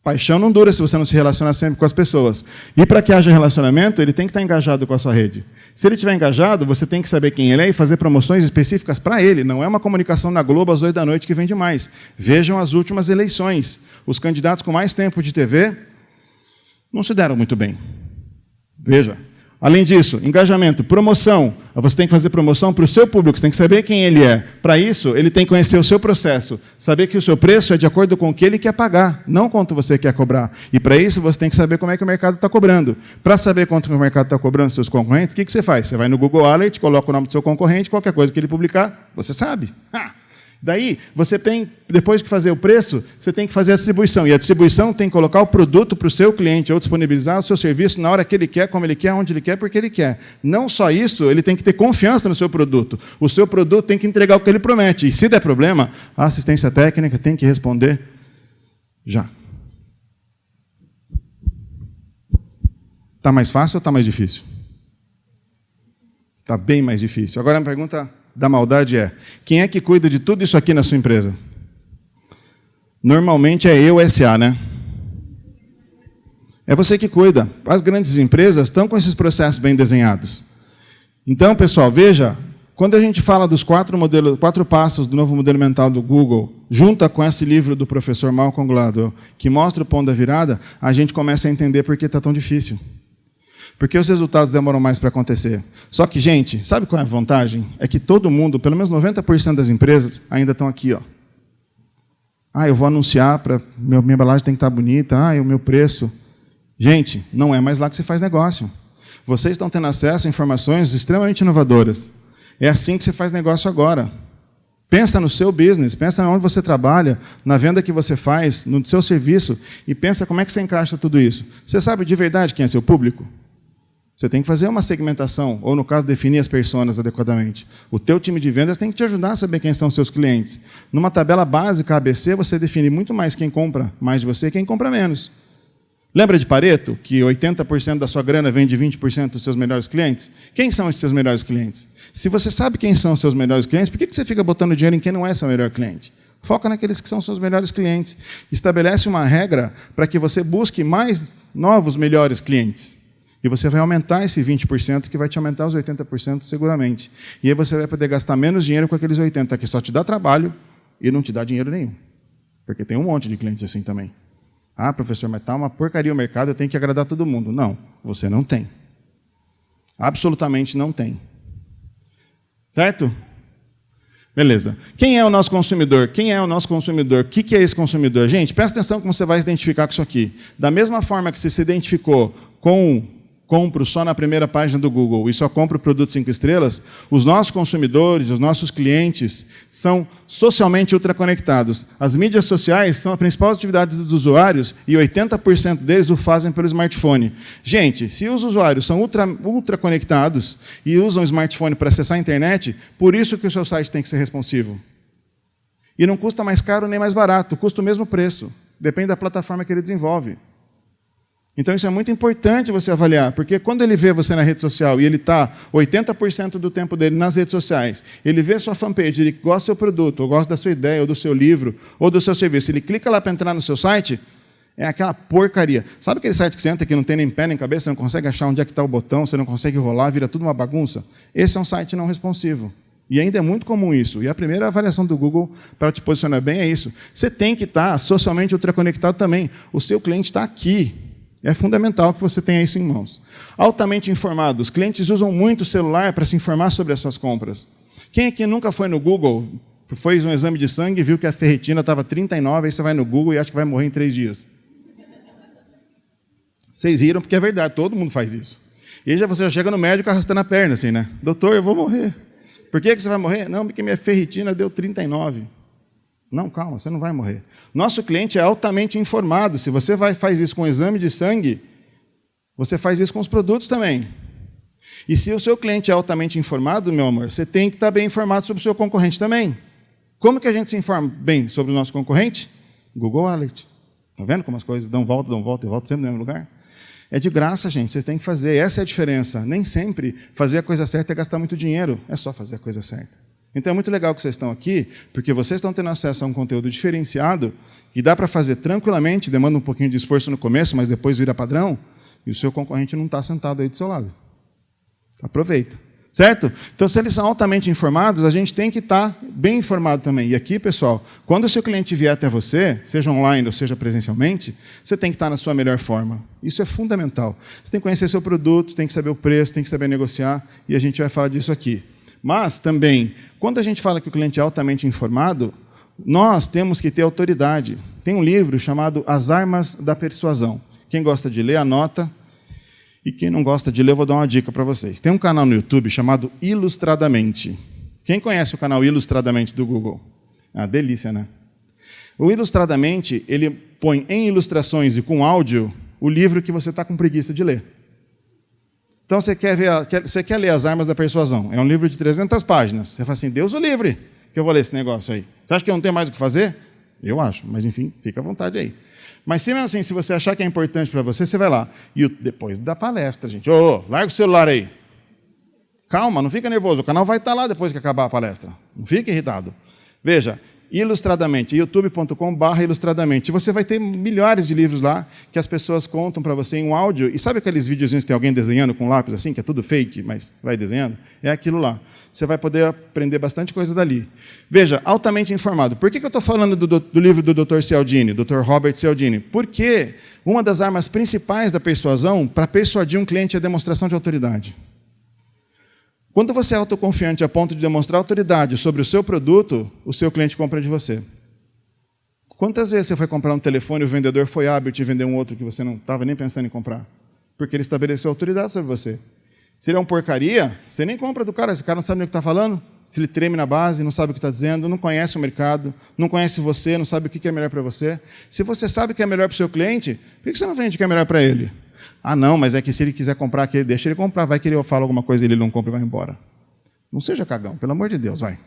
Paixão não dura se você não se relacionar sempre com as pessoas. E para que haja relacionamento, ele tem que estar engajado com a sua rede. Se ele estiver engajado, você tem que saber quem ele é e fazer promoções específicas para ele. Não é uma comunicação na Globo às 20h que vende mais. Vejam as últimas eleições. Os candidatos com mais tempo de TV não se deram muito bem. Veja. Além disso, engajamento, promoção. Você tem que fazer promoção para o seu público, você tem que saber quem ele é. Para isso, ele tem que conhecer o seu processo, saber que o seu preço é de acordo com o que ele quer pagar, não quanto você quer cobrar. E para isso, você tem que saber como é que o mercado está cobrando. Para saber quanto o mercado está cobrando seus concorrentes, o que você faz? Você vai no Google Alert, coloca o nome do seu concorrente, qualquer coisa que ele publicar, você sabe. Daí, você tem, depois de fazer o preço, você tem que fazer a distribuição. E a distribuição tem que colocar o produto para o seu cliente, ou disponibilizar o seu serviço na hora que ele quer, como ele quer, onde ele quer, porque ele quer. Não só isso, ele tem que ter confiança no seu produto. O seu produto tem que entregar o que ele promete. E se der problema, a assistência técnica tem que responder já. Está mais fácil ou está mais difícil? Está bem mais difícil. Agora a pergunta da maldade é: quem é que cuida de tudo isso aqui na sua empresa? Normalmente é eu, SA, né? É você que cuida. As grandes empresas estão com esses processos bem desenhados. Então, pessoal, veja, quando a gente fala dos 4 passos do novo modelo mental do Google, junta com esse livro do professor Malcolm Gladwell, que mostra o ponto da virada, a gente começa a entender por que está tão difícil. Porque os resultados demoram mais para acontecer. Só que, gente, sabe qual é a vantagem? É que todo mundo, pelo menos 90% das empresas, ainda estão aqui. Ó. Eu vou anunciar, minha embalagem tem que estar bonita, o meu preço. Gente, não é mais lá que se faz negócio. Vocês estão tendo acesso a informações extremamente inovadoras. É assim que você faz negócio agora. Pensa no seu business, pensa onde você trabalha, na venda que você faz, no seu serviço, e pensa como é que você encaixa tudo isso. Você sabe de verdade quem é seu público? Você tem que fazer uma segmentação, ou no caso, definir as personas adequadamente. O teu time de vendas tem que te ajudar a saber quem são seus clientes. Numa tabela básica ABC, você define muito mais quem compra mais de você e quem compra menos. Lembra de Pareto, que 80% da sua grana vem de 20% dos seus melhores clientes? Quem são esses seus melhores clientes? Se você sabe quem são os seus melhores clientes, por que você fica botando dinheiro em quem não é seu melhor cliente? Foca naqueles que são seus melhores clientes. Estabelece uma regra para que você busque mais novos, melhores clientes. E você vai aumentar esse 20%, que vai te aumentar os 80% seguramente. E aí você vai poder gastar menos dinheiro com aqueles 80%, que só te dá trabalho e não te dá dinheiro nenhum. Porque tem um monte de clientes assim também. Ah, professor, mas está uma porcaria o mercado, eu tenho que agradar todo mundo. Não, você não tem. Absolutamente não tem. Certo? Beleza. Quem é o nosso consumidor? Quem é o nosso consumidor? O que é esse consumidor? Gente, presta atenção como você vai se identificar com isso aqui. Da mesma forma que você se identificou com compro só na primeira página do Google e só compro produtos 5 estrelas, os nossos consumidores, os nossos clientes são socialmente ultraconectados. As mídias sociais são a principal atividade dos usuários e 80% deles o fazem pelo smartphone. Gente, se os usuários são ultraconectados e usam o smartphone para acessar a internet, por isso que o seu site tem que ser responsivo. E não custa mais caro nem mais barato, custa o mesmo preço. Depende da plataforma que ele desenvolve. Então, isso é muito importante você avaliar, porque quando ele vê você na rede social e ele está 80% do tempo dele nas redes sociais, ele vê sua fanpage, ele gosta do seu produto, ou gosta da sua ideia, ou do seu livro, ou do seu serviço, ele clica lá para entrar no seu site, é aquela porcaria. Sabe aquele site que você entra que não tem nem pé nem cabeça, você não consegue achar onde é que está o botão, você não consegue rolar, vira tudo uma bagunça? Esse é um site não responsivo. E ainda é muito comum isso. E a primeira avaliação do Google para te posicionar bem é isso. Você tem que estar socialmente ultraconectado também. O seu cliente está aqui. É fundamental que você tenha isso em mãos. Altamente informado. Os clientes usam muito o celular para se informar sobre as suas compras. Quem aqui nunca foi no Google, fez um exame de sangue e viu que a ferritina estava 39, aí você vai no Google e acha que vai morrer em 3 dias? Vocês riram porque é verdade, todo mundo faz isso. E aí você já chega no médico arrastando a perna, assim, né? Doutor, eu vou morrer. Por que você vai morrer? Não, porque minha ferritina deu 39. Não, calma, você não vai morrer. Nosso cliente é altamente informado. Se você faz isso com o exame de sangue, você faz isso com os produtos também. E se o seu cliente é altamente informado, meu amor, você tem que estar bem informado sobre o seu concorrente também. Como que a gente se informa bem sobre o nosso concorrente? Google Alert. Está vendo como as coisas dão volta e volta sempre no mesmo lugar? É de graça, gente, vocês têm que fazer. Essa é a diferença. Nem sempre fazer a coisa certa é gastar muito dinheiro. É só fazer a coisa certa. Então é muito legal que vocês estão aqui, porque vocês estão tendo acesso a um conteúdo diferenciado, que dá para fazer tranquilamente, demanda um pouquinho de esforço no começo, mas depois vira padrão, e o seu concorrente não está sentado aí do seu lado. Aproveita. Certo? Então, se eles são altamente informados, a gente tem que estar bem informado também. E aqui, pessoal, quando o seu cliente vier até você, seja online ou seja presencialmente, você tem que estar na sua melhor forma. Isso é fundamental. Você tem que conhecer seu produto, tem que saber o preço, tem que saber negociar, e a gente vai falar disso aqui. Mas, também, quando a gente fala que o cliente é altamente informado, nós temos que ter autoridade. Tem um livro chamado As Armas da Persuasão. Quem gosta de ler, anota. E quem não gosta de ler, eu vou dar uma dica para vocês. Tem um canal no YouTube chamado Ilustradamente. Quem conhece o canal Ilustradamente do Google? Ah, delícia, né? O Ilustradamente, ele põe em ilustrações e com áudio o livro que você está com preguiça de ler. Então, você quer ler As Armas da Persuasão. É um livro de 300 páginas. Você fala assim, Deus o livre, que eu vou ler esse negócio aí. Você acha que eu não tenho mais o que fazer? Eu acho, mas enfim, fica à vontade aí. Mas se mesmo assim, se você achar que é importante para você, você vai lá. E depois da palestra, gente. Larga o celular aí. Calma, não fica nervoso. O canal vai estar lá depois que acabar a palestra. Não fique irritado. Veja, Ilustradamente, youtube.com/ilustradamente. Você vai ter milhares de livros lá que as pessoas contam para você em um áudio. E sabe aqueles videozinhos que tem alguém desenhando com lápis assim, que é tudo fake, mas vai desenhando? É aquilo lá. Você vai poder aprender bastante coisa dali. Veja, altamente informado. Por que eu estou falando do livro do Dr. Cialdini, Dr. Robert Cialdini? Porque uma das armas principais da persuasão para persuadir um cliente é a demonstração de autoridade. Quando você é autoconfiante a ponto de demonstrar autoridade sobre o seu produto, o seu cliente compra de você. Quantas vezes você foi comprar um telefone e o vendedor foi hábil de vender um outro que você não estava nem pensando em comprar? porque ele estabeleceu autoridade sobre você. Se ele é um porcaria, você nem compra do cara. Esse cara não sabe nem o que está falando. Se ele treme na base, não sabe o que está dizendo, não conhece o mercado, não conhece você, não sabe o que é melhor para você. Se você sabe o que é melhor para o seu cliente, por que você não vende o que é melhor para ele? Ah, não, mas é que se ele quiser comprar, deixa ele comprar. Vai que ele fala alguma coisa e ele não compra e vai embora. Não seja cagão, pelo amor de Deus, vai.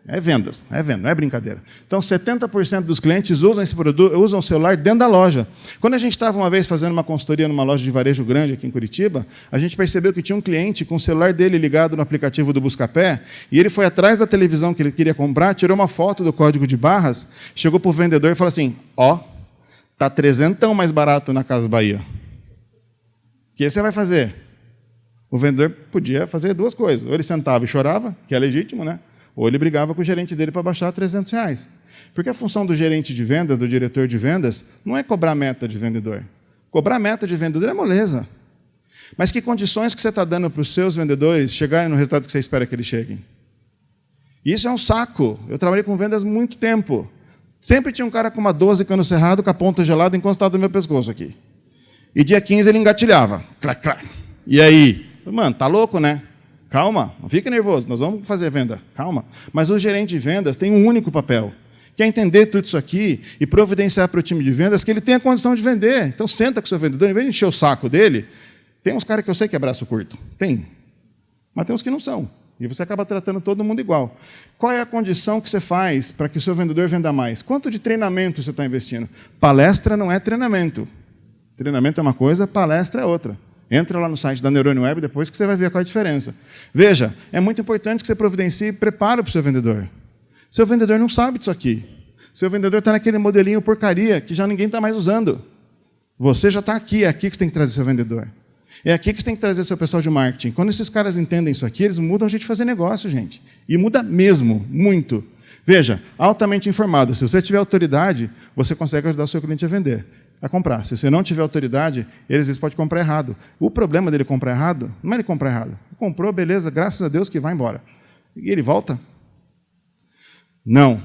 É venda, não é brincadeira. Então, 70% dos clientes usam esse produto, usam o celular dentro da loja. Quando a gente estava uma vez fazendo uma consultoria numa loja de varejo grande aqui em Curitiba, a gente percebeu que tinha um cliente com o celular dele ligado no aplicativo do Buscapé, e ele foi atrás da televisão que ele queria comprar, tirou uma foto do código de barras, chegou para o vendedor e falou assim, está 300 mais barato na Casa Bahia. O que você vai fazer? O vendedor podia fazer duas coisas. Ou ele sentava e chorava, que é legítimo, né? Ou ele brigava com o gerente dele para baixar R$300. Porque a função do gerente de vendas, do diretor de vendas, não é cobrar meta de vendedor. Cobrar meta de vendedor é moleza. Mas que condições que você está dando para os seus vendedores chegarem no resultado que você espera que eles cheguem? Isso é um saco. Eu trabalhei com vendas há muito tempo. Sempre tinha um cara com uma 12 cano cerrado, com a ponta gelada encostada no meu pescoço aqui. E dia 15 ele engatilhava. Clac, clac. E aí? Mano, tá louco, né? Calma, não fica nervoso, nós vamos fazer a venda. Calma. Mas o gerente de vendas tem um único papel, que é entender tudo isso aqui e providenciar para o time de vendas que ele tenha condição de vender. Então, senta com o seu vendedor, em vez de encher o saco dele, tem uns caras que eu sei que é braço curto. Tem. Mas tem uns que não são. E você acaba tratando todo mundo igual. Qual é a condição que você faz para que o seu vendedor venda mais? Quanto de treinamento você está investindo? Palestra não é treinamento. Treinamento é uma coisa, palestra é outra. Entra lá no site da Neurônio Web depois que você vai ver qual é a diferença. Veja, é muito importante que você providencie preparo para o seu vendedor. Seu vendedor não sabe disso aqui. Seu vendedor está naquele modelinho porcaria que já ninguém está mais usando. Você já está aqui, é aqui que você tem que trazer seu vendedor. É aqui que você tem que trazer seu pessoal de marketing. Quando esses caras entendem isso aqui, eles mudam a gente fazer negócio, gente. E muda mesmo, muito. Veja, altamente informado. Se você tiver autoridade, você consegue ajudar o seu cliente a vender, a comprar. Se você não tiver autoridade, ele às vezes pode comprar errado. O problema dele comprar errado, não é ele comprar errado. Comprou, beleza, graças a Deus que vai embora. E ele volta? Não.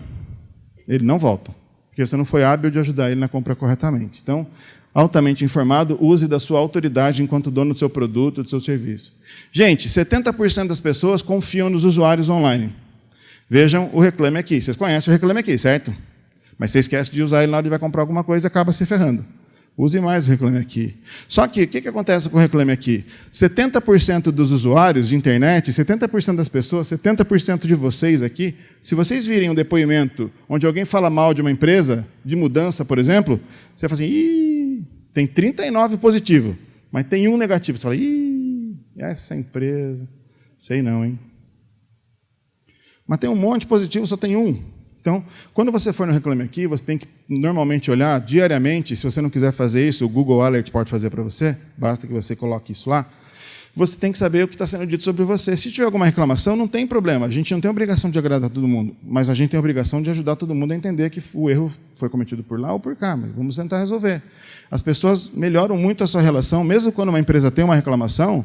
Ele não volta. Porque você não foi hábil de ajudar ele na compra corretamente. Então, altamente informado, use da sua autoridade enquanto dono do seu produto, do seu serviço. Gente, 70% das pessoas confiam nos usuários online. Vejam o Reclame Aqui. Vocês conhecem o Reclame Aqui, certo? Mas você esquece de usar ele na hora de vai comprar alguma coisa e acaba se ferrando. Use mais o Reclame Aqui. Só que, o que acontece com o Reclame Aqui? 70% dos usuários de internet, 70% das pessoas, 70% de vocês aqui, se vocês virem um depoimento onde alguém fala mal de uma empresa, de mudança, por exemplo, você fala assim, ih, tem 39 positivo, mas tem um negativo. Você fala, ih, essa empresa, sei não, hein? Mas tem um monte positivo, só tem um. Então, quando você for no Reclame Aqui, você tem que normalmente olhar diariamente, se você não quiser fazer isso, o Google Alert pode fazer para você, basta que você coloque isso lá, você tem que saber o que está sendo dito sobre você. Se tiver alguma reclamação, não tem problema, a gente não tem obrigação de agradar todo mundo, mas a gente tem a obrigação de ajudar todo mundo a entender que o erro foi cometido por lá ou por cá, mas vamos tentar resolver. As pessoas melhoram muito a sua relação, mesmo quando uma empresa tem uma reclamação,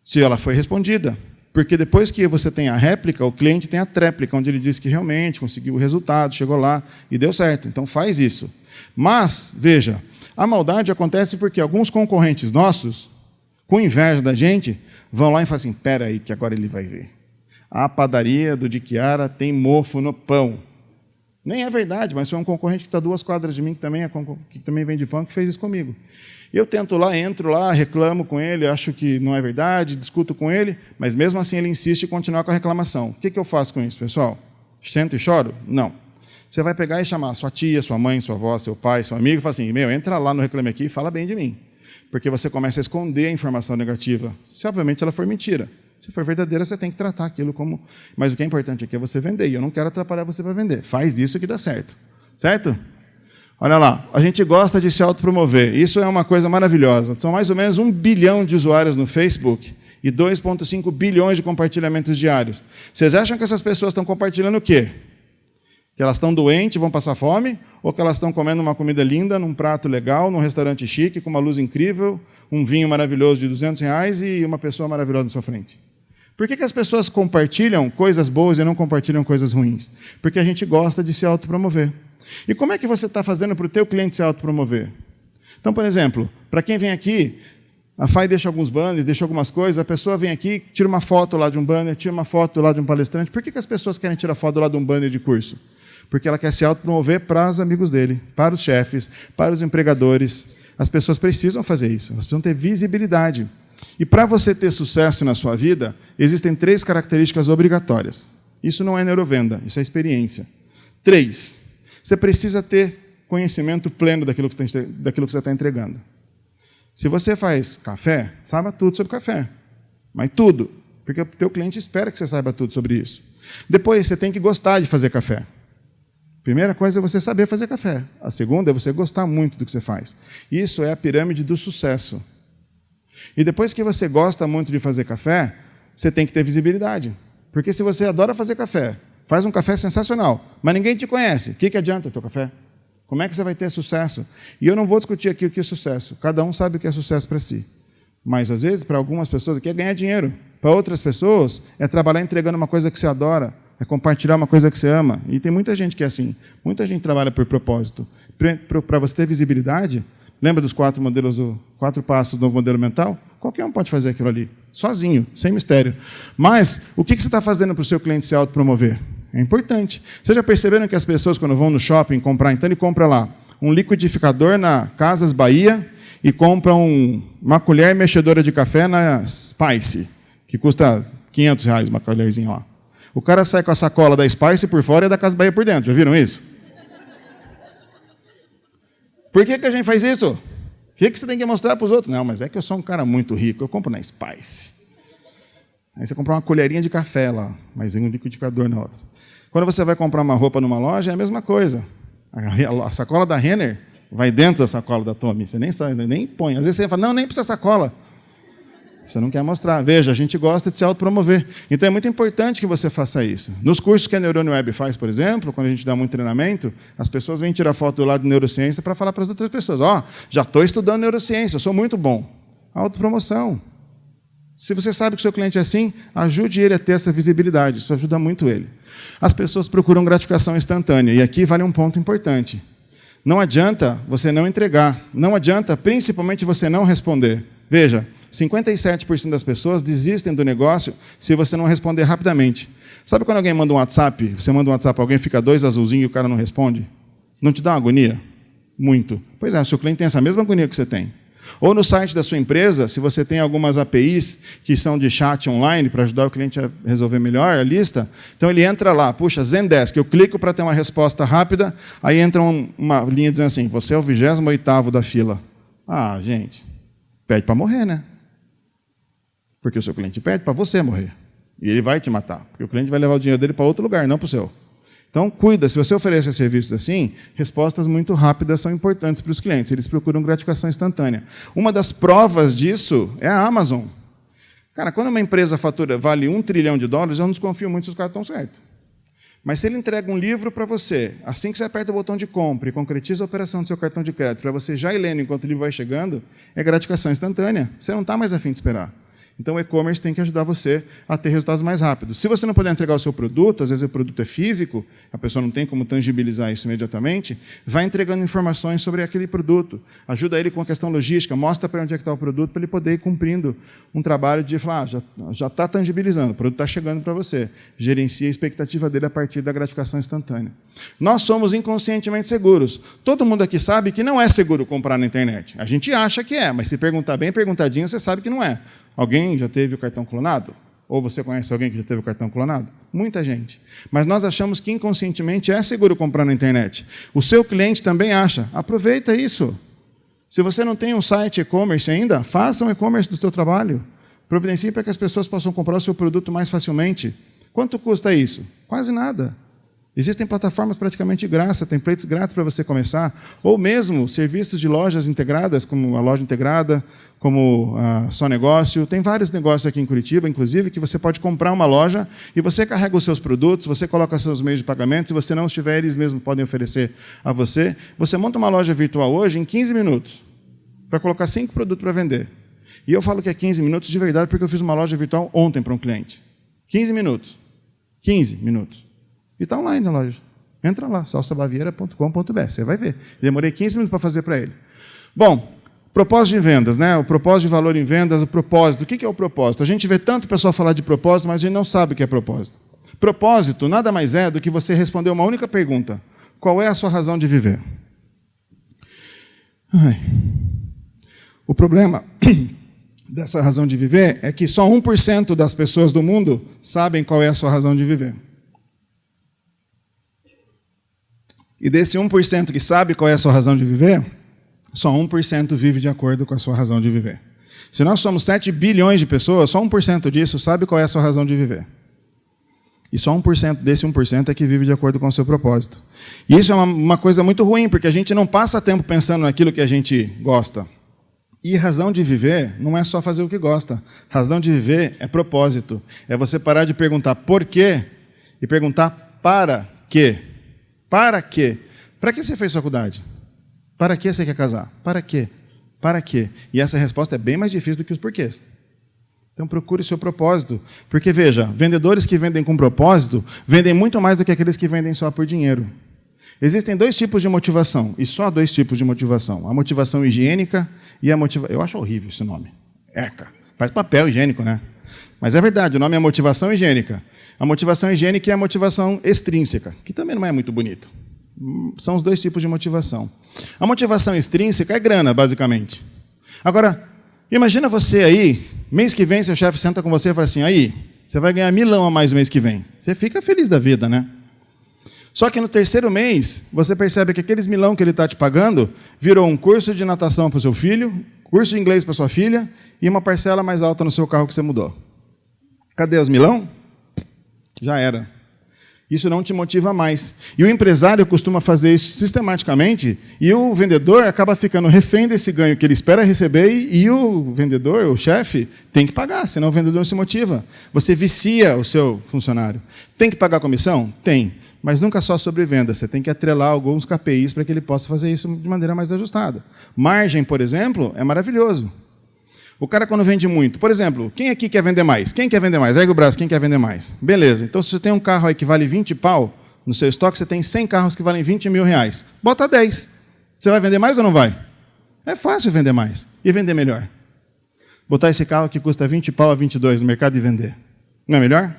se ela foi respondida. Porque depois que você tem a réplica, o cliente tem a tréplica, onde ele diz que realmente conseguiu o resultado, chegou lá e deu certo. Então, faz isso. Mas, veja, a maldade acontece porque alguns concorrentes nossos, com inveja da gente, vão lá e falam assim, espera aí que agora ele vai ver. A padaria do Di Chiara tem mofo no pão. Nem é verdade, mas foi um concorrente que está 2 quadras de mim, que também vende pão, que fez isso comigo. Eu tento lá, entro lá, reclamo com ele, acho que não é verdade, discuto com ele, mas mesmo assim ele insiste em continuar com a reclamação. O que eu faço com isso, pessoal? Sento e choro? Não. Você vai pegar e chamar sua tia, sua mãe, sua avó, seu pai, seu amigo, e fala assim, entra lá no Reclame Aqui e fala bem de mim. Porque você começa a esconder a informação negativa. Se obviamente ela for mentira. Se for verdadeira, você tem que tratar aquilo como... Mas o que é importante aqui é você vender, e eu não quero atrapalhar você para vender. Faz isso que dá certo. Certo? Olha lá, a gente gosta de se autopromover. Isso é uma coisa maravilhosa. São mais ou menos 1 bilhão de usuários no Facebook e 2,5 bilhões de compartilhamentos diários. Vocês acham que essas pessoas estão compartilhando o quê? Que elas estão doentes e vão passar fome? Ou que elas estão comendo uma comida linda, num prato legal, num restaurante chique, com uma luz incrível, um vinho maravilhoso de R$200 e uma pessoa maravilhosa na sua frente? Por que as pessoas compartilham coisas boas e não compartilham coisas ruins? Porque a gente gosta de se autopromover. E como é que você está fazendo para o teu cliente se autopromover? Então, por exemplo, para quem vem aqui, A FAI deixa alguns banners, deixa algumas coisas, a pessoa vem aqui, tira uma foto lá de um banner, tira uma foto lá de um palestrante. Por que as pessoas querem tirar foto lá de um banner de curso? Porque ela quer se autopromover para os amigos dele, para os chefes, para os empregadores. As pessoas precisam fazer isso, elas precisam ter visibilidade. E para você ter sucesso na sua vida, existem 3 características obrigatórias. Isso não é neurovenda, isso é experiência. 3, você precisa ter conhecimento pleno daquilo que você está entregando. Se você faz café, saiba tudo sobre café. Mas tudo. Porque o teu cliente espera que você saiba tudo sobre isso. Depois, você tem que gostar de fazer café. Primeira coisa é você saber fazer café. A segunda é você gostar muito do que você faz. Isso é a pirâmide do sucesso. E depois que você gosta muito de fazer café, você tem que ter visibilidade. Porque se você adora fazer café, faz um café sensacional, mas ninguém te conhece, o que adianta o teu café? Como é que você vai ter sucesso? E eu não vou discutir aqui o que é sucesso. Cada um sabe o que é sucesso para si. Mas, às vezes, para algumas pessoas aqui é ganhar dinheiro. Para outras pessoas, é trabalhar entregando uma coisa que você adora, é compartilhar uma coisa que você ama. E tem muita gente que é assim. Muita gente trabalha por propósito. Para você ter visibilidade, lembra dos 4 passos do novo modelo mental? Qualquer um pode fazer aquilo ali, sozinho, sem mistério. Mas, o que você está fazendo para o seu cliente se autopromover? É importante. Vocês já perceberam que as pessoas, quando vão no shopping comprar, então ele compra lá um liquidificador na Casas Bahia e compra uma colher mexedora de café na Spice, que custa R$500 uma colherzinha lá. O cara sai com a sacola da Spice por fora e da Casas Bahia por dentro. Já viram isso? Por que a gente faz isso? O que você tem que mostrar para os outros? Não, mas é que eu sou um cara muito rico, eu compro na Spice. Aí você compra uma colherinha de café lá, mas um liquidificador na outra. Quando você vai comprar uma roupa numa loja, é a mesma coisa. A sacola da Renner vai dentro da sacola da Tommy. Você nem sabe, nem põe. Às vezes você fala, não, nem precisa sacola. Você não quer mostrar. Veja, a gente gosta de se autopromover. Então é muito importante que você faça isso. Nos cursos que a Neurônio Web faz, por exemplo, quando a gente dá muito treinamento, as pessoas vêm tirar foto do lado de neurociência para falar para as outras pessoas, já estou estudando neurociência, eu sou muito bom. Autopromoção. Se você sabe que o seu cliente é assim, ajude ele a ter essa visibilidade. Isso ajuda muito ele. As pessoas procuram gratificação instantânea. E aqui vale um ponto importante. Não adianta você não entregar. Não adianta, principalmente, você não responder. Veja, 57% das pessoas desistem do negócio se você não responder rapidamente. Sabe quando alguém manda um WhatsApp, você manda um WhatsApp para alguém, fica 2 azulzinhos e o cara não responde? Não te dá uma agonia? Muito. Pois é, o seu cliente tem essa mesma agonia que você tem. Ou no site da sua empresa, se você tem algumas APIs que são de chat online para ajudar o cliente a resolver melhor a lista, então ele entra lá, puxa, Zendesk, eu clico para ter uma resposta rápida, aí entra uma linha dizendo assim, você é o 28º da fila. Ah, gente, pede para morrer, né? Porque o seu cliente pede para você morrer. E ele vai te matar, porque o cliente vai levar o dinheiro dele para outro lugar, não para o seu. Então, cuida, se você oferece serviços assim, respostas muito rápidas são importantes para os clientes. Eles procuram gratificação instantânea. Uma das provas disso é a Amazon. Cara, quando uma empresa fatura vale $1 trilhão, eu não desconfio muito se os caras estão certos. Mas se ele entrega um livro para você, assim que você aperta o botão de compra e concretiza a operação do seu cartão de crédito, para você já ir lendo enquanto o livro vai chegando, é gratificação instantânea. Você não está mais a fim de esperar. Então, o e-commerce tem que ajudar você a ter resultados mais rápidos. Se você não puder entregar o seu produto, às vezes o produto é físico, a pessoa não tem como tangibilizar isso imediatamente, vai entregando informações sobre aquele produto. Ajuda ele com a questão logística, mostra para onde é que está o produto, para ele poder ir cumprindo um trabalho de falar, já está tangibilizando, o produto está chegando para você. Gerencia a expectativa dele a partir da gratificação instantânea. Nós somos inconscientemente seguros. Todo mundo aqui sabe que não é seguro comprar na internet. A gente acha que é, mas se perguntar bem perguntadinho, você sabe que não é. Alguém já teve o cartão clonado? Ou você conhece alguém que já teve o cartão clonado? Muita gente. Mas nós achamos que inconscientemente é seguro comprar na internet. O seu cliente também acha. Aproveita isso. Se você não tem um site e-commerce ainda, faça um e-commerce do seu trabalho. Providencie para que as pessoas possam comprar o seu produto mais facilmente. Quanto custa isso? Quase nada. Existem plataformas praticamente de graça, templates grátis para você começar, ou mesmo serviços de lojas integradas, como a Loja Integrada, como a Só Negócio. Tem vários negócios aqui em Curitiba, inclusive, que você pode comprar uma loja e você carrega os seus produtos, você coloca seus meios de pagamento, se você não estiver, eles mesmos podem oferecer a você. Você monta uma loja virtual hoje em 15 minutos, para colocar 5 produtos para vender. E eu falo que é 15 minutos de verdade, porque eu fiz uma loja virtual ontem para um cliente. 15 minutos. 15 minutos. E está online na loja. Entra lá, salsabaviera.com.br. Você vai ver. Demorei 15 minutos para fazer para ele. Bom, Propósito de vendas, né? O propósito de valor em vendas, o propósito. O que é o propósito? A gente vê tanto pessoal falar de propósito, mas a gente não sabe o que é propósito. Propósito nada mais é do que você responder uma única pergunta. Qual é a sua razão de viver? O problema dessa razão de viver é que só 1% das pessoas do mundo sabem qual é a sua razão de viver. E desse 1% que sabe qual é a sua razão de viver, só 1% vive de acordo com a sua razão de viver. Se nós somos 7 bilhões de pessoas, só 1% disso sabe qual é a sua razão de viver. E só 1% desse 1% é que vive de acordo com o seu propósito. E isso é uma coisa muito ruim, porque a gente não passa tempo pensando naquilo que a gente gosta. E razão de viver não é só fazer o que gosta. Razão de viver é propósito. É você parar de perguntar por quê e perguntar para quê. Para quê? Para que você fez faculdade? Para que você quer casar? Para quê? Para quê? E essa resposta é bem mais difícil do que os porquês. Então procure o seu propósito. Porque, veja, vendedores que vendem com propósito vendem muito mais do que aqueles que vendem só por dinheiro. Existem 2 tipos de motivação, e só 2 tipos de motivação. A motivação higiênica e a motivação... Eu acho horrível esse nome. Eca. Faz papel higiênico, né? Mas é verdade, o nome é motivação higiênica. A motivação higiênica é a motivação extrínseca, que também não é muito bonito. São os 2 tipos de motivação. A motivação extrínseca é grana, basicamente. Agora, imagina você aí, mês que vem, seu chefe senta com você e fala assim, aí, você vai ganhar 1.000 a mais no mês que vem. Você fica feliz da vida, né? Só que no 3º mês, você percebe que aqueles 1.000 que ele está te pagando virou um curso de natação para o seu filho, curso de inglês para sua filha e uma parcela mais alta no seu carro que você mudou. Cadê os 1.000? Já era. Isso não te motiva mais. E o empresário costuma fazer isso sistematicamente e o vendedor acaba ficando refém desse ganho que ele espera receber e o vendedor, o chefe, tem que pagar, senão o vendedor não se motiva. Você vicia o seu funcionário. Tem que pagar comissão? Tem. Mas nunca só sobre venda. Você tem que atrelar alguns KPIs para que ele possa fazer isso de maneira mais ajustada. Margem, por exemplo, é maravilhoso. O cara, quando vende muito... Por exemplo, quem aqui quer vender mais? Quem quer vender mais? Ergue o braço, quem quer vender mais? Beleza. Então, se você tem um carro aí que vale 20 pau, no seu estoque você tem 100 carros que valem 20 mil reais. Bota 10. Você vai vender mais ou não vai? É fácil vender mais. E vender melhor. Botar esse carro que custa 20 pau a 22 no mercado e vender. Não é melhor?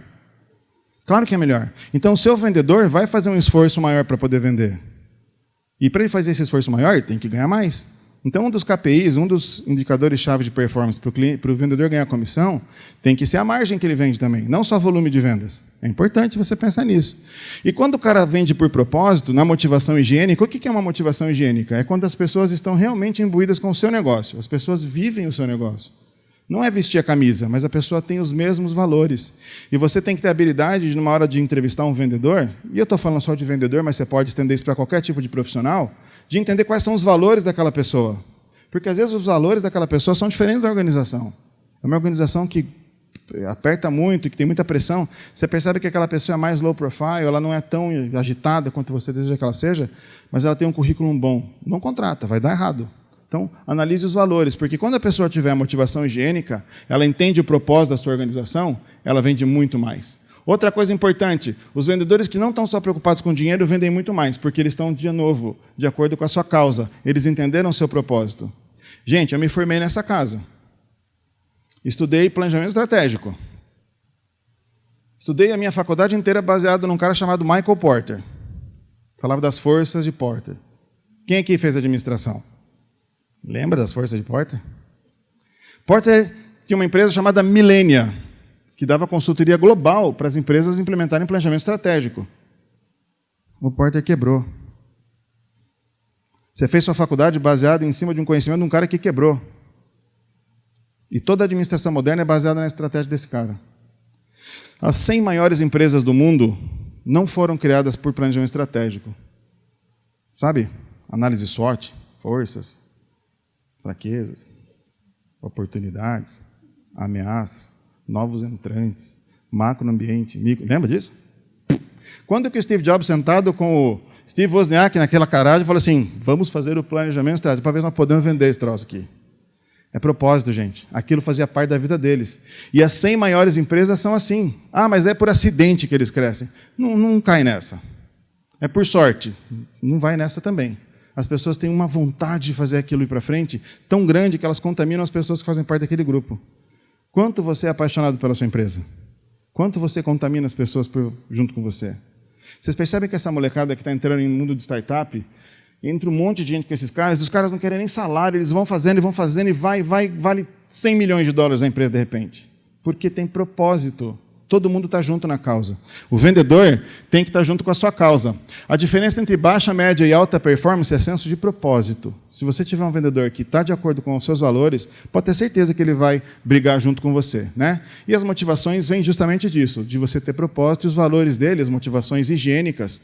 Claro que é melhor. Então, o seu vendedor vai fazer um esforço maior para poder vender. E para ele fazer esse esforço maior, ele tem que ganhar mais. Então, um dos KPIs, um dos indicadores-chave de performance para o vendedor ganhar comissão, tem que ser a margem que ele vende também, não só volume de vendas. É importante você pensar nisso. E quando o cara vende por propósito, na motivação higiênica, o que é uma motivação higiênica? É quando as pessoas estão realmente imbuídas com o seu negócio. As pessoas vivem o seu negócio. Não é vestir a camisa, mas a pessoa tem os mesmos valores. E você tem que ter a habilidade, numa hora de entrevistar um vendedor, e eu estou falando só de vendedor, mas você pode estender isso para qualquer tipo de profissional, de entender quais são os valores daquela pessoa. Porque, às vezes, os valores daquela pessoa são diferentes da organização. É uma organização que aperta muito, que tem muita pressão. Você percebe que aquela pessoa é mais low profile, ela não é tão agitada quanto você deseja que ela seja, mas ela tem um currículo bom. Não contrata, vai dar errado. Então, analise os valores, porque quando a pessoa tiver a motivação higiênica, ela entende o propósito da sua organização, ela vende muito mais. Outra coisa importante, os vendedores que não estão só preocupados com dinheiro vendem muito mais, porque eles estão, de novo, de acordo com a sua causa. Eles entenderam o seu propósito. Gente, eu me formei nessa casa. Estudei planejamento estratégico. Estudei a minha faculdade inteira baseada num cara chamado Michael Porter. Falava das forças de Porter. Quem aqui fez administração? Lembra das forças de Porter? Porter tinha uma empresa chamada Millennia, que dava consultoria global para as empresas implementarem planejamento estratégico. O Porter quebrou. Você fez sua faculdade baseada em cima de um conhecimento de um cara que quebrou. E toda a administração moderna é baseada na estratégia desse cara. As 100 maiores empresas do mundo não foram criadas por planejamento estratégico. Sabe? Análise SWOT, forças, fraquezas, oportunidades, ameaças, novos entrantes, macroambiente, micro... Lembra disso? Quando que o Steve Jobs, sentado com o Steve Wozniak naquela caragem, falou assim, vamos fazer o planejamento estratégico para ver se nós podemos vender esse troço aqui. É propósito, gente. Aquilo fazia parte da vida deles. E as 100 maiores empresas são assim. Ah, mas é por acidente que eles crescem. Não cai nessa. É por sorte. Não vai nessa também. as pessoas têm uma vontade de fazer aquilo ir para frente tão grande que elas contaminam as pessoas que fazem parte daquele grupo. Quanto você é apaixonado pela sua empresa? Quanto você contamina as pessoas junto com você? Vocês percebem que essa molecada que está entrando no mundo de startup, entra um monte de gente com esses caras, e os caras não querem nem salário, eles vão fazendo e vale 100 milhões de dólares a empresa de repente. Porque tem propósito. Todo mundo está junto na causa. O vendedor tem que estar junto com a sua causa. A diferença entre baixa, média e alta performance é senso de propósito. Se você tiver um vendedor que está de acordo com os seus valores, pode ter certeza que ele vai brigar junto com você, né? E as motivações vêm justamente disso, de você ter propósito, e os valores dele, as motivações higiênicas,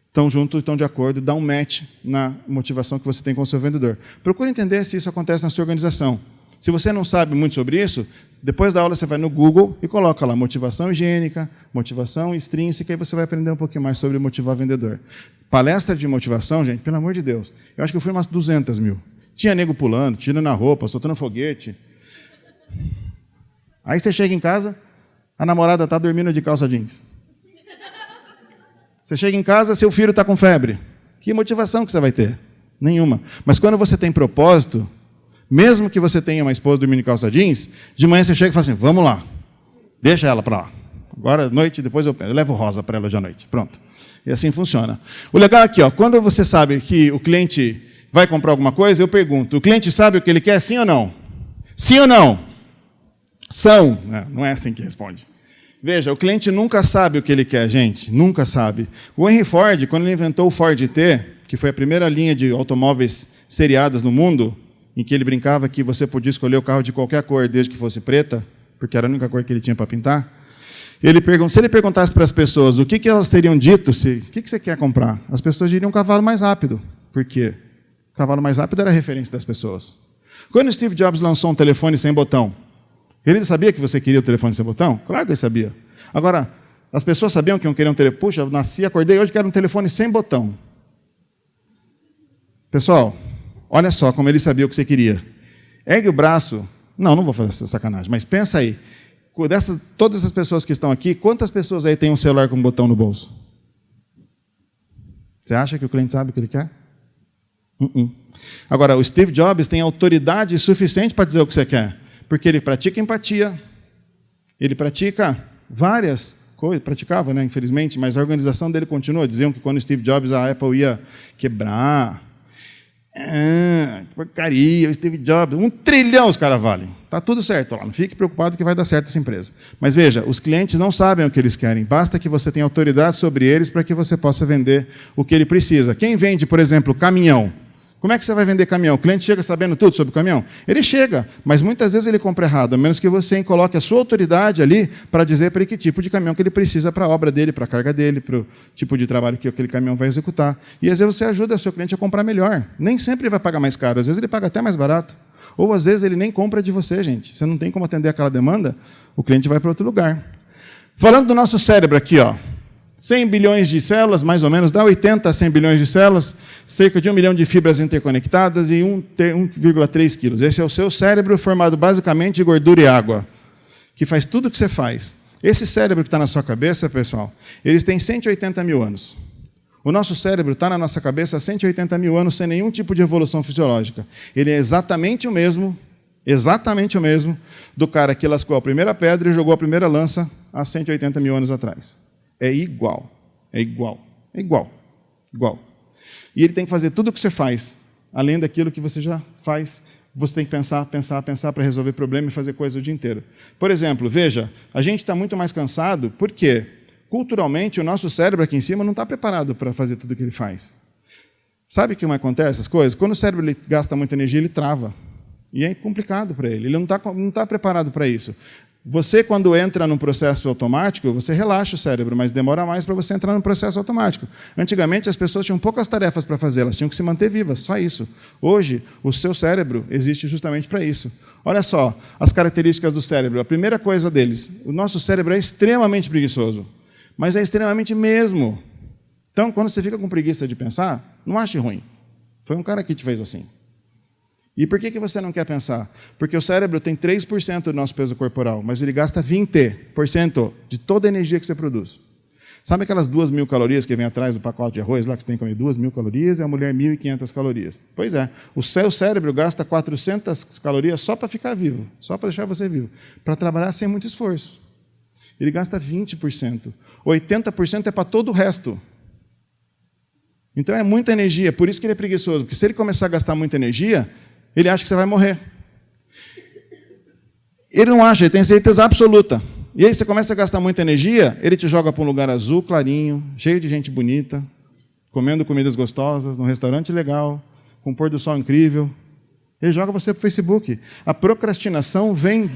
estão juntos, estão de acordo, dá um match na motivação que você tem com o seu vendedor. Procure entender se isso acontece na sua organização. Se você não sabe muito sobre isso, depois da aula você vai no Google e coloca lá motivação higiênica, motivação extrínseca, e você vai aprender um pouquinho mais sobre motivar vendedor. Palestra de motivação, gente, pelo amor de Deus. Eu acho que eu fui umas 200 mil. Tinha nego pulando, tirando a roupa, soltando foguete. Aí você chega em casa, a namorada está dormindo de calça jeans. Você chega em casa, seu filho está com febre. Que motivação que você vai ter? Nenhuma. Mas quando você tem propósito, mesmo que você tenha uma esposa dormindo de calça jeans, de manhã você chega e fala assim, vamos lá, deixa ela para lá. Agora, à noite, depois eu levo rosa para ela de à noite. Pronto. E assim funciona. O legal aqui, ó, quando você sabe que o cliente vai comprar alguma coisa, eu pergunto, o cliente sabe o que ele quer, sim ou não? Sim ou não? São. Não é assim que responde. Veja, o cliente nunca sabe o que ele quer, gente. Nunca sabe. O Henry Ford, quando ele inventou o Ford T, que foi a primeira linha de automóveis seriadas no mundo, em que ele brincava que você podia escolher o carro de qualquer cor, desde que fosse preta, porque era a única cor que ele tinha para pintar. Se ele perguntasse para as pessoas o que elas teriam dito, o que você quer comprar, as pessoas diriam um cavalo mais rápido. Por quê? O cavalo mais rápido era a referência das pessoas. Quando Steve Jobs lançou um telefone sem botão, ele sabia que você queria o telefone sem botão? Claro que ele sabia. Agora, as pessoas sabiam que iam querer um telefone. Puxa, eu nasci, acordei hoje, quero um telefone sem botão. Pessoal, olha só como ele sabia o que você queria. Ergue o braço. Não vou fazer essa sacanagem, mas pensa aí. Todas essas pessoas que estão aqui, quantas pessoas aí têm um celular com botão no bolso? Você acha que o cliente sabe o que ele quer? Agora, o Steve Jobs tem autoridade suficiente para dizer o que você quer. Porque ele pratica empatia, ele pratica várias coisas, praticava, né, infelizmente, mas a organização dele continua. Diziam que quando Steve Jobs, a Apple ia quebrar. Porcaria, o Steve Jobs, 1 trilhão os caras valem. Está tudo certo lá, não fique preocupado que vai dar certo essa empresa. Mas veja, os clientes não sabem o que eles querem, basta que você tenha autoridade sobre eles para que você possa vender o que ele precisa. Quem vende, por exemplo, caminhão? Como é que você vai vender caminhão? O cliente chega sabendo tudo sobre o caminhão? Ele chega, mas muitas vezes ele compra errado, a menos que você coloque a sua autoridade ali para dizer para ele que tipo de caminhão que ele precisa para a obra dele, para a carga dele, para o tipo de trabalho que aquele caminhão vai executar. E às vezes você ajuda o seu cliente a comprar melhor. Nem sempre vai pagar mais caro, às vezes ele paga até mais barato. Ou às vezes ele nem compra de você, gente. Você não tem como atender aquela demanda, o cliente vai para outro lugar. Falando do nosso cérebro aqui, ó. 100 bilhões de células, mais ou menos, dá 80 a 100 bilhões de células, cerca de 1 milhão de fibras interconectadas e 1,3 quilos. Esse é o seu cérebro, formado basicamente de gordura e água, que faz tudo o que você faz. Esse cérebro que está na sua cabeça, pessoal, eles têm 180 mil anos. O nosso cérebro está na nossa cabeça há 180 mil anos, sem nenhum tipo de evolução fisiológica. Ele é exatamente o mesmo do cara que lascou a primeira pedra e jogou a primeira lança há 180 mil anos atrás. É igual. E ele tem que fazer tudo o que você faz, além daquilo que você já faz. Você tem que pensar para resolver problema e fazer coisa o dia inteiro. Por exemplo, veja, a gente está muito mais cansado porque, culturalmente, o nosso cérebro aqui em cima não está preparado para fazer tudo o que ele faz. Sabe o que acontece essas coisas? Quando o cérebro ele gasta muita energia, ele trava. E é complicado para ele. Ele não está preparado para isso. Você, quando entra num processo automático, você relaxa o cérebro, mas demora mais para você entrar num processo automático. Antigamente, as pessoas tinham poucas tarefas para fazer, elas tinham que se manter vivas, só isso. Hoje, o seu cérebro existe justamente para isso. Olha só as características do cérebro. A primeira coisa deles, o nosso cérebro é extremamente preguiçoso, mas é extremamente mesmo. Então, quando você fica com preguiça de pensar, não ache ruim. Foi um cara que te fez assim. E por que você não quer pensar? Porque o cérebro tem 3% do nosso peso corporal, mas ele gasta 20% de toda a energia que você produz. Sabe aquelas 2.000 calorias que vem atrás do pacote de arroz, lá que você tem que comer 2.000 calorias, e a mulher 1.500 calorias? Pois é, o seu cérebro gasta 400 calorias só para ficar vivo, só para deixar você vivo, para trabalhar sem muito esforço. Ele gasta 20%. 80% é para todo o resto. Então é muita energia, por isso que ele é preguiçoso, porque se ele começar a gastar muita energia, ele acha que você vai morrer. Ele não acha, ele tem certeza absoluta. E aí você começa a gastar muita energia, ele te joga para um lugar azul, clarinho, cheio de gente bonita, comendo comidas gostosas, num restaurante legal, com um pôr do sol incrível. Ele joga você para o Facebook. A procrastinação vem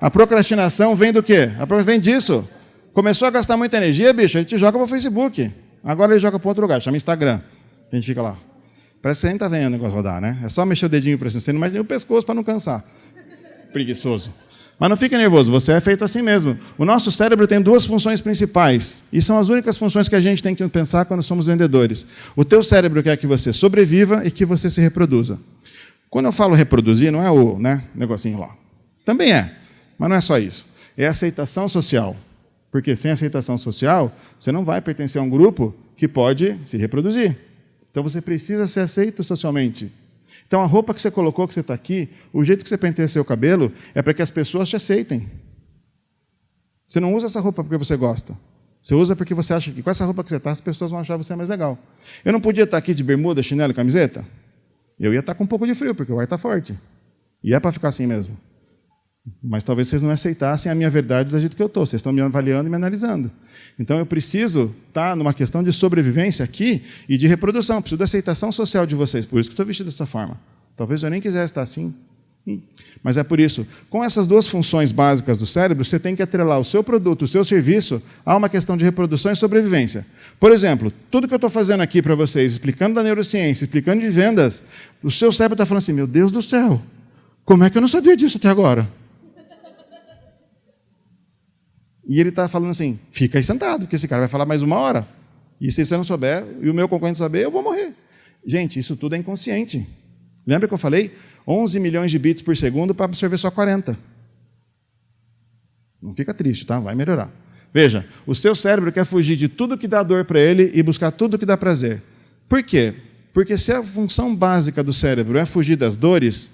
a procrastinação vem do quê? Vem disso. Começou a gastar muita energia, bicho, ele te joga para o Facebook. Agora ele joga para outro lugar, chama Instagram. A gente fica lá. Parece que você nem está vendo o negócio rodar, né? É só mexer o dedinho para cima, você não mais nem o pescoço para não cansar. Preguiçoso. Mas não fique nervoso, você é feito assim mesmo. O nosso cérebro tem duas funções principais, e são as únicas funções que a gente tem que pensar quando somos vendedores. O teu cérebro quer que você sobreviva e que você se reproduza. Quando eu falo reproduzir, não é o negocinho lá. Também é, mas não é só isso. É aceitação social. Porque sem aceitação social, você não vai pertencer a um grupo que pode se reproduzir. Então você precisa ser aceito socialmente. Então, a roupa que você colocou, que você está aqui, o jeito que você penteia seu cabelo, é para que as pessoas te aceitem. Você não usa essa roupa porque você gosta. Você usa porque você acha que com essa roupa que você está, as pessoas vão achar você mais legal. Eu não podia estar aqui de bermuda, chinelo e camiseta? Eu ia estar com um pouco de frio, porque o ar está forte. E é para ficar assim mesmo. Mas talvez vocês não aceitassem a minha verdade do jeito que eu estou. Vocês estão me avaliando e me analisando. Então, eu preciso estar numa questão de sobrevivência aqui e de reprodução. Preciso da aceitação social de vocês. Por isso que estou vestido dessa forma. Talvez eu nem quisesse estar assim. Mas é por isso. Com essas duas funções básicas do cérebro, você tem que atrelar o seu produto, o seu serviço, a uma questão de reprodução e sobrevivência. Por exemplo, tudo que eu estou fazendo aqui para vocês, explicando da neurociência, explicando de vendas, o seu cérebro está falando assim, meu Deus do céu, como é que eu não sabia disso até agora? E ele está falando assim, fica aí sentado, porque esse cara vai falar mais 1 hora. E se você não souber, e o meu concorrente saber, eu vou morrer. Gente, isso tudo é inconsciente. Lembra que eu falei? 11 milhões de bits por segundo para absorver só 40. Não fica triste, tá? Vai melhorar. Veja, o seu cérebro quer fugir de tudo que dá dor para ele e buscar tudo que dá prazer. Por quê? Porque se a função básica do cérebro é fugir das dores,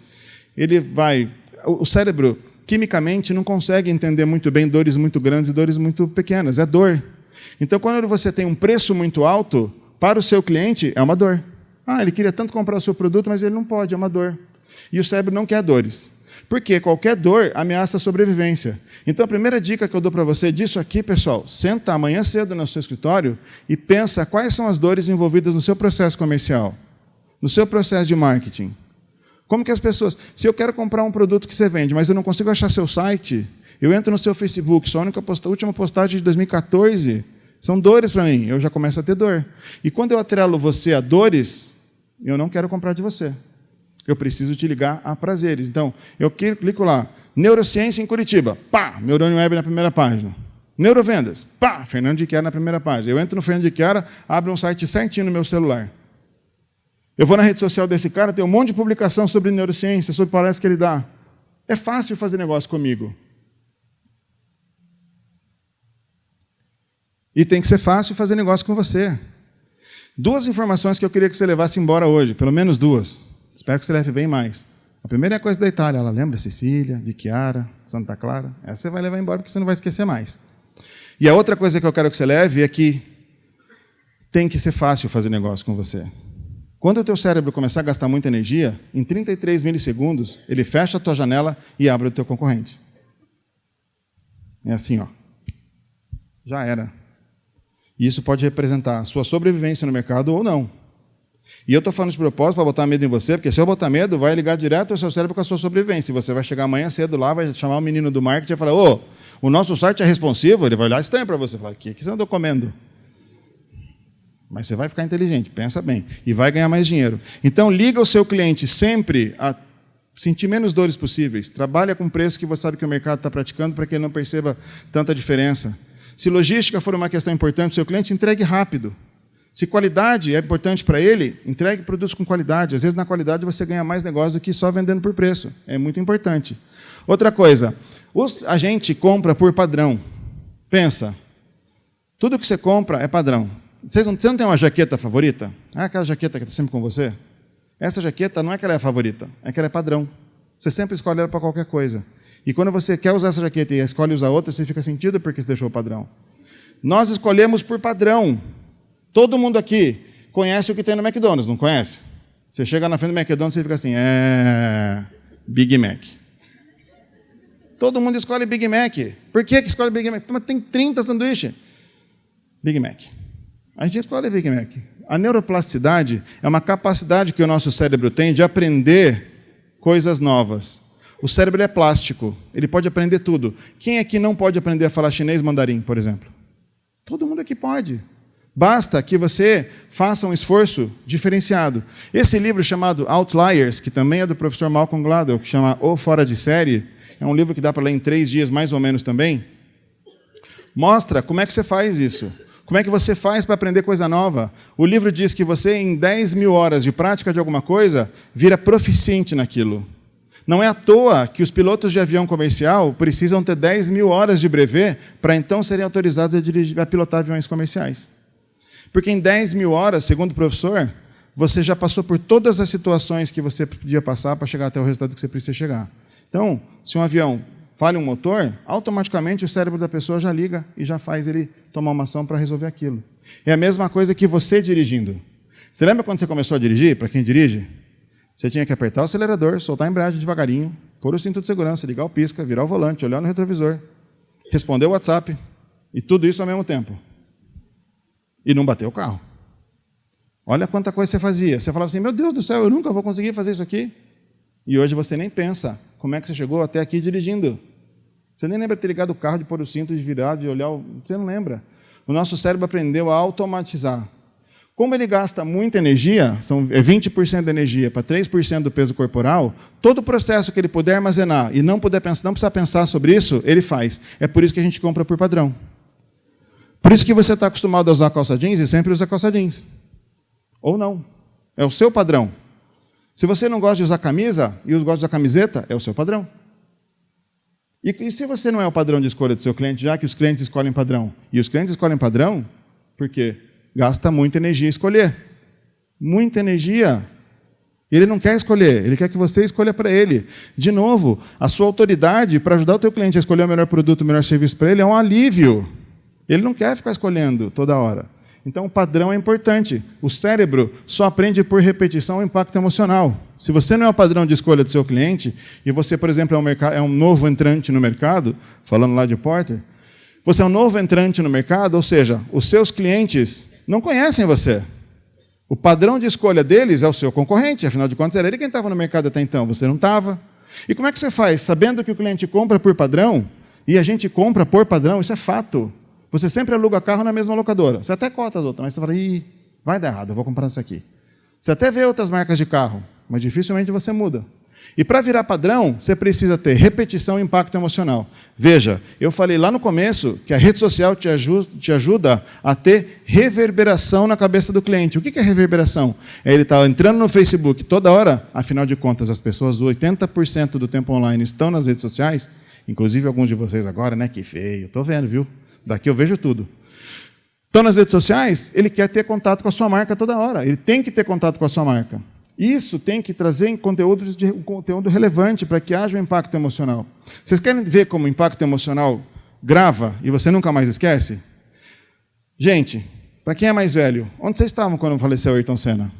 o cérebro quimicamente não consegue entender muito bem dores muito grandes e dores muito pequenas. É dor. Então, quando você tem um preço muito alto, para o seu cliente, é uma dor. Ele queria tanto comprar o seu produto, mas ele não pode, é uma dor. E o cérebro não quer dores. Porque qualquer dor ameaça a sobrevivência. Então, a primeira dica que eu dou para você disso aqui, pessoal, senta amanhã cedo no seu escritório e pensa quais são as dores envolvidas no seu processo comercial, no seu processo de marketing. Como que as pessoas... Se eu quero comprar um produto que você vende, mas eu não consigo achar seu site, eu entro no seu Facebook, sua última postagem de 2014, são dores para mim, eu já começo a ter dor. E quando eu atrelo você a dores, eu não quero comprar de você. Eu preciso te ligar a prazeres. Então, eu clico lá, Neurociência em Curitiba, pá, Neurônio Web na primeira página. Neurovendas, pá, Fernando de Chiara na primeira página. Eu entro no Fernando de Chiara, abro um site certinho no meu celular. Eu vou na rede social desse cara, tem um monte de publicação sobre neurociência, sobre palestras que ele dá. É fácil fazer negócio comigo. E tem que ser fácil fazer negócio com você. 2 informações que eu queria que você levasse embora hoje, pelo menos 2. Espero que você leve bem mais. A primeira é a coisa da Itália, ela lembra? Sicília, de Chiara, Santa Clara. Essa você vai levar embora porque você não vai esquecer mais. E a outra coisa que eu quero que você leve é que tem que ser fácil fazer negócio com você. Quando o teu cérebro começar a gastar muita energia, em 33 milissegundos, ele fecha a tua janela e abre o teu concorrente. É assim, ó. Já era. E isso pode representar a sua sobrevivência no mercado ou não. E eu estou falando de propósito para botar medo em você, porque se eu botar medo, vai ligar direto ao seu cérebro com a sua sobrevivência. E você vai chegar amanhã cedo lá, vai chamar o menino do marketing e vai falar, o nosso site é responsivo, ele vai olhar estranho para você. Fala, o que você andou comendo? Mas você vai ficar inteligente, pensa bem, e vai ganhar mais dinheiro. Então, liga o seu cliente sempre a sentir menos dores possíveis. Trabalha com preço que você sabe que o mercado está praticando para que ele não perceba tanta diferença. Se logística for uma questão importante para o seu cliente, entregue rápido. Se qualidade é importante para ele, entregue produtos com qualidade. Às vezes, na qualidade, você ganha mais negócio do que só vendendo por preço. É muito importante. Outra coisa, a gente compra por padrão. Pensa, Tudo que você compra é padrão. Você não tem uma jaqueta favorita? Ah, aquela jaqueta que está sempre com você? Essa jaqueta não é que ela é a favorita, é que ela é padrão. Você sempre escolhe ela para qualquer coisa. E quando você quer usar essa jaqueta e escolhe usar outra, você fica sentido porque você deixou o padrão. Nós escolhemos por padrão. Todo mundo aqui conhece o que tem no McDonald's, não conhece? Você chega na frente do McDonald's e fica assim, Big Mac. Todo mundo escolhe Big Mac. Por que escolhe Big Mac? Mas tem 30 sanduíches. Big Mac. A gente escolhe Big Mac. A neuroplasticidade é uma capacidade que o nosso cérebro tem de aprender coisas novas. O cérebro é plástico, ele pode aprender tudo. Quem aqui não pode aprender a falar chinês mandarim, por exemplo? Todo mundo aqui pode. Basta que você faça um esforço diferenciado. Esse livro chamado Outliers, que também é do professor Malcolm Gladwell, que chama O Fora de Série, é um livro que dá para ler em 3 dias, mais ou menos também, mostra como é que você faz isso. Como é que você faz para aprender coisa nova? O livro diz que você, em 10 mil horas de prática de alguma coisa, vira proficiente naquilo. Não é à toa que os pilotos de avião comercial precisam ter 10 mil horas de brevet para então serem autorizados a pilotar aviões comerciais. Porque em 10 mil horas, segundo o professor, você já passou por todas as situações que você podia passar para chegar até o resultado que você precisa chegar. Então, se um avião falha um motor, automaticamente o cérebro da pessoa já liga e já faz ele tomar uma ação para resolver aquilo. É a mesma coisa que você dirigindo. Você lembra quando você começou a dirigir, para quem dirige? Você tinha que apertar o acelerador, soltar a embreagem devagarinho, pôr o cinto de segurança, ligar o pisca, virar o volante, olhar no retrovisor, responder o WhatsApp, e tudo isso ao mesmo tempo. E não bater o carro. Olha quanta coisa você fazia. Você falava assim, meu Deus do céu, eu nunca vou conseguir fazer isso aqui. E hoje você nem pensa como é que você chegou até aqui dirigindo. Você nem lembra de ter ligado o carro, de pôr o cinto, de virar, de olhar. Você não lembra. O nosso cérebro aprendeu a automatizar. Como ele gasta muita energia, é 20% da energia para 3% do peso corporal, todo o processo que ele puder armazenar e não precisa pensar sobre isso, ele faz. É por isso que a gente compra por padrão. Por isso que você está acostumado a usar calça jeans e sempre usa calça jeans. Ou não. É o seu padrão. Se você não gosta de usar camisa e gosta de usar camiseta, é o seu padrão. E se você não é o padrão de escolha do seu cliente, já que os clientes escolhem padrão, e os clientes escolhem padrão, por quê? Gasta muita energia escolher. Muita energia. Ele não quer escolher, ele quer que você escolha para ele. De novo, a sua autoridade para ajudar o teu cliente a escolher o melhor produto, o melhor serviço para ele é um alívio. Ele não quer ficar escolhendo toda hora. Então, o padrão é importante. O cérebro só aprende por repetição o impacto emocional. Se você não é o padrão de escolha do seu cliente, e você, por exemplo, é um novo entrante no mercado, falando lá de Porter, você é um novo entrante no mercado, ou seja, os seus clientes não conhecem você. O padrão de escolha deles é o seu concorrente, afinal de contas, era ele quem estava no mercado até então, você não estava. E como é que você faz? Sabendo que o cliente compra por padrão, e a gente compra por padrão, isso é fato. Você sempre aluga carro na mesma locadora. Você até cota as outras, mas você fala, vai dar errado, eu vou comprar isso aqui. Você até vê outras marcas de carro, mas dificilmente você muda. E para virar padrão, você precisa ter repetição e impacto emocional. Veja, eu falei lá no começo que a rede social te ajuda a ter reverberação na cabeça do cliente. O que é reverberação? É ele estar entrando no Facebook toda hora, afinal de contas, as pessoas, 80% do tempo online estão nas redes sociais, inclusive alguns de vocês agora, né? Que feio, estou vendo, viu? Daqui eu vejo tudo. Então, nas redes sociais, ele quer ter contato com a sua marca toda hora. Ele tem que ter contato com a sua marca. Isso tem que trazer conteúdo relevante para que haja um impacto emocional. Vocês querem ver como o impacto emocional grava e você nunca mais esquece? Gente, para quem é mais velho, onde vocês estavam quando faleceu Ayrton Senna?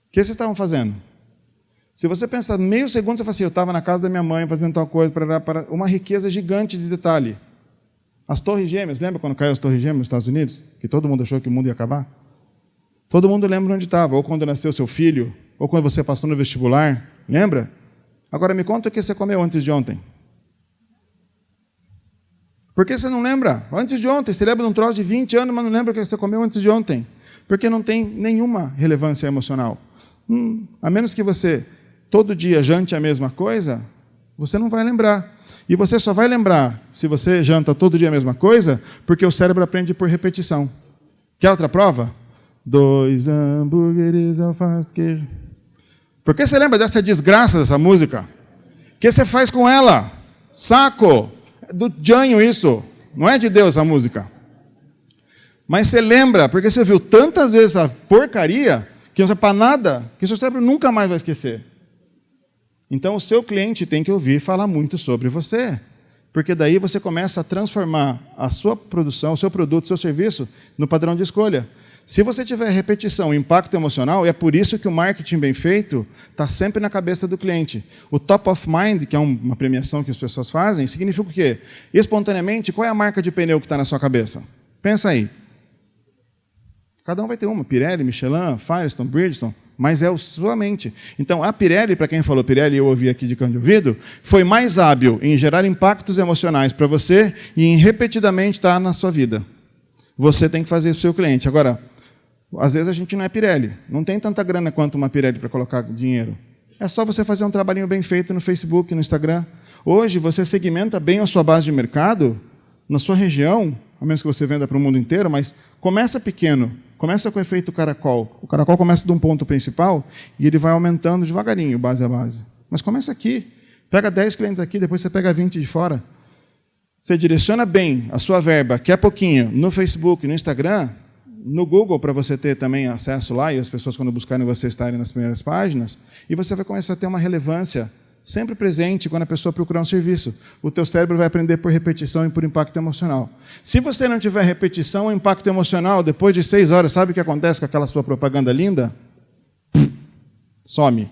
O que vocês estavam fazendo? Se você pensar meio segundo, você fala assim, eu estava na casa da minha mãe fazendo tal coisa, para uma riqueza gigante de detalhe. As Torres Gêmeas, lembra quando caiu as Torres Gêmeas nos Estados Unidos? Que todo mundo achou que o mundo ia acabar? Todo mundo lembra onde estava, ou quando nasceu seu filho, ou quando você passou no vestibular, lembra? Agora me conta o que você comeu antes de ontem. Por que você não lembra? Antes de ontem, você lembra de um troço de 20 anos, mas não lembra o que você comeu antes de ontem. Porque não tem nenhuma relevância emocional. A menos que você todo dia jante a mesma coisa, você não vai lembrar. E você só vai lembrar se você janta todo dia a mesma coisa, porque o cérebro aprende por repetição. Quer outra prova? 2 hambúrgueres, alface, queijo. Por que você lembra dessa desgraça dessa música? O que você faz com ela? Saco! É do Janho isso. Não é de Deus a música. Mas você lembra, porque você viu tantas vezes a porcaria, que não serve para nada, que o seu cérebro nunca mais vai esquecer. Então, o seu cliente tem que ouvir falar muito sobre você. Porque daí você começa a transformar a sua produção, o seu produto, o seu serviço, no padrão de escolha. Se você tiver repetição e impacto emocional, é por isso que o marketing bem feito está sempre na cabeça do cliente. O top of mind, que é uma premiação que as pessoas fazem, significa o quê? Espontaneamente, qual é a marca de pneu que está na sua cabeça? Pensa aí. Cada um vai ter uma, Pirelli, Michelin, Firestone, Bridgestone, mas é a sua mente. Então, a Pirelli, para quem falou Pirelli, eu ouvi aqui de canto de ouvido, foi mais hábil em gerar impactos emocionais para você e em repetidamente estar na sua vida. Você tem que fazer isso para o seu cliente. Agora, às vezes a gente não é Pirelli, não tem tanta grana quanto uma Pirelli para colocar dinheiro. É só você fazer um trabalhinho bem feito no Facebook, no Instagram. Hoje, você segmenta bem a sua base de mercado, na sua região, a menos que você venda para o mundo inteiro, mas começa pequeno. Começa com o efeito caracol. O caracol começa de um ponto principal e ele vai aumentando devagarinho, base a base. Mas começa aqui. Pega 10 clientes aqui, depois você pega 20 de fora. Você direciona bem a sua verba, que é pouquinho, no Facebook, no Instagram, no Google, para você ter também acesso lá, e as pessoas, quando buscarem você, estarem nas primeiras páginas, e você vai começar a ter uma relevância sempre presente quando a pessoa procurar um serviço. O teu cérebro vai aprender por repetição e por impacto emocional. Se você não tiver repetição ou impacto emocional, depois de 6 horas, sabe o que acontece com aquela sua propaganda linda? Some.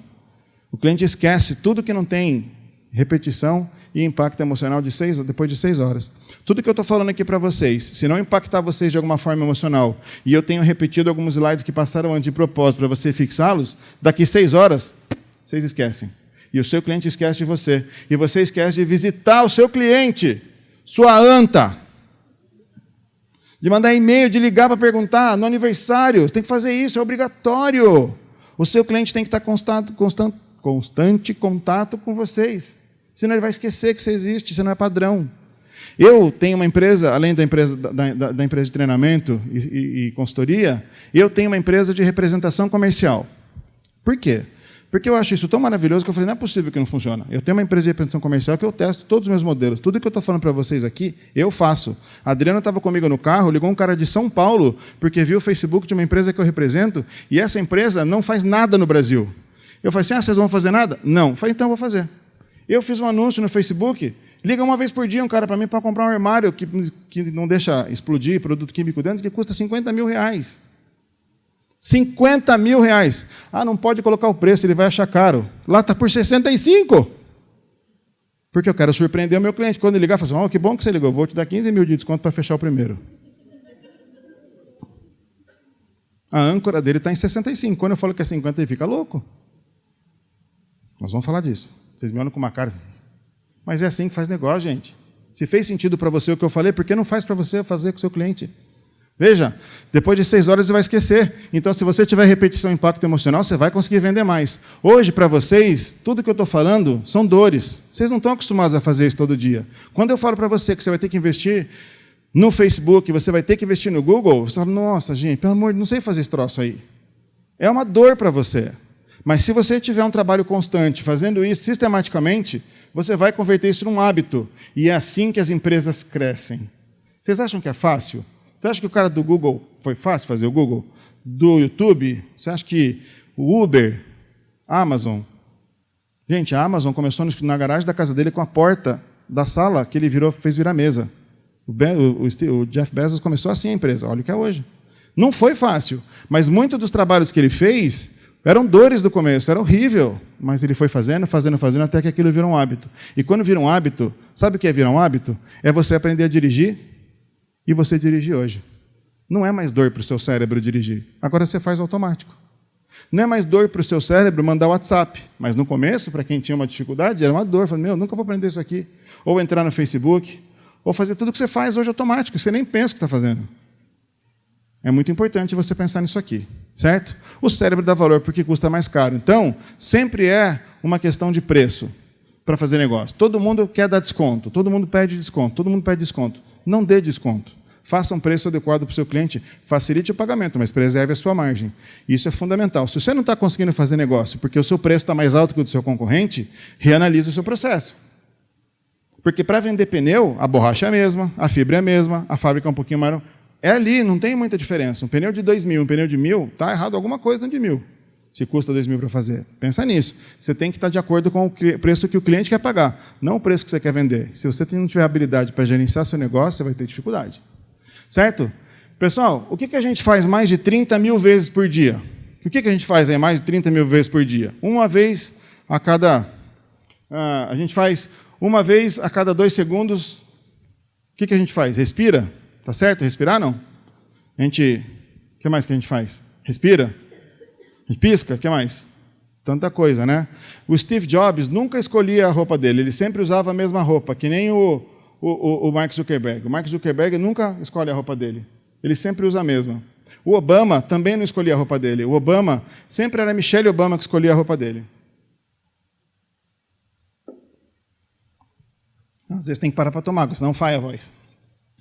O cliente esquece tudo que não tem repetição e impacto emocional depois de 6 horas. Tudo que eu estou falando aqui para vocês, se não impactar vocês de alguma forma emocional, e eu tenho repetido alguns slides que passaram antes de propósito para você fixá-los, daqui 6 horas, vocês esquecem. E o seu cliente esquece de você. E você esquece de visitar o seu cliente, sua anta. De mandar e-mail, de ligar para perguntar no aniversário. Você tem que fazer isso, é obrigatório. O seu cliente tem que estar constante contato com vocês. Senão ele vai esquecer que você existe, você não é padrão. Eu tenho uma empresa, além da empresa, da empresa de treinamento e consultoria, eu tenho uma empresa de representação comercial. Por quê? Porque eu acho isso tão maravilhoso que eu falei, não é possível que não funcione. Eu tenho uma empresa de representação comercial que eu testo todos os meus modelos. Tudo que eu estou falando para vocês aqui, eu faço. A Adriana estava comigo no carro, ligou um cara de São Paulo, porque viu o Facebook de uma empresa que eu represento, e essa empresa não faz nada no Brasil. Eu falei assim, vocês vão fazer nada? Não. Eu falei, então eu vou fazer. Eu fiz um anúncio no Facebook, liga uma vez por dia um cara para mim para comprar um armário que não deixa explodir produto químico dentro, que custa R$50 mil. R$50 mil. Ah, não pode colocar o preço, ele vai achar caro. Lá está por 65. Porque eu quero surpreender o meu cliente. Quando ele ligar, eu falo assim, que bom que você ligou, vou te dar 15 mil de desconto para fechar o primeiro. A âncora dele está em 65. Quando eu falo que é 50, ele fica louco. Nós vamos falar disso. Vocês me olham com uma cara. Mas é assim que faz negócio, gente. Se fez sentido para você o que eu falei, por que não faz para você fazer com o seu cliente? Veja, depois de 6 horas você vai esquecer. Então, se você tiver repetição e impacto emocional, você vai conseguir vender mais. Hoje, para vocês, tudo que eu estou falando são dores. Vocês não estão acostumados a fazer isso todo dia. Quando eu falo para você que você vai ter que investir no Facebook, você vai ter que investir no Google, você fala, nossa, gente, pelo amor de Deus, não sei fazer esse troço aí. É uma dor para você. Mas se você tiver um trabalho constante, fazendo isso sistematicamente, você vai converter isso num hábito. E é assim que as empresas crescem. Vocês acham que é fácil? Você acha que o cara do Google foi fácil fazer o Google? Do YouTube? Você acha que o Uber, Amazon? Gente, a Amazon começou na garagem da casa dele com a porta da sala que ele fez virar mesa. O Jeff Bezos começou assim a empresa. Olha o que é hoje. Não foi fácil, mas muitos dos trabalhos que ele fez eram dores do começo, era horrível. Mas ele foi fazendo, até que aquilo virou um hábito. E quando vira um hábito, sabe o que é virar um hábito? É você aprender a dirigir. E você dirige hoje. Não é mais dor para o seu cérebro dirigir. Agora você faz automático. Não é mais dor para o seu cérebro mandar WhatsApp. Mas no começo, para quem tinha uma dificuldade, era uma dor. Falei, nunca vou aprender isso aqui. Ou entrar no Facebook, ou fazer tudo o que você faz hoje automático. Você nem pensa o que está fazendo. É muito importante você pensar nisso aqui. Certo? O cérebro dá valor porque custa mais caro. Então, sempre é uma questão de preço para fazer negócio. Todo mundo quer dar desconto. Todo mundo pede desconto. Todo mundo pede desconto. Não dê desconto. Faça um preço adequado para o seu cliente, facilite o pagamento, mas preserve a sua margem. Isso é fundamental. Se você não está conseguindo fazer negócio porque o seu preço está mais alto que o do seu concorrente, reanalise o seu processo. Porque para vender pneu, a borracha é a mesma, a fibra é a mesma, a fábrica é um pouquinho maior. É ali, não tem muita diferença. Um pneu de 2.000, um pneu de 1.000, está errado alguma coisa no de 1.000. Se custa 2.000 para fazer. Pensa nisso. Você tem que estar de acordo com o preço que o cliente quer pagar, não o preço que você quer vender. Se você não tiver habilidade para gerenciar seu negócio, você vai ter dificuldade. Certo? Pessoal, o que a gente faz mais de 30 mil vezes por dia? O que a gente faz aí mais de 30 mil vezes por dia? Uma vez a cada... a gente faz uma vez a cada 2 segundos. O que a gente faz? Respira? Tá certo? Respirar, não? O que mais que a gente faz? Respira? A gente pisca? O que mais? Tanta coisa, né? O Steve Jobs nunca escolhia a roupa dele. Ele sempre usava a mesma roupa, que nem o Mark Zuckerberg. O Mark Zuckerberg nunca escolhe a roupa dele. Ele sempre usa a mesma. O Obama também não escolhia a roupa dele. O Obama, sempre era a Michelle Obama que escolhia a roupa dele. Às vezes tem que parar para tomar, senão falha a voz.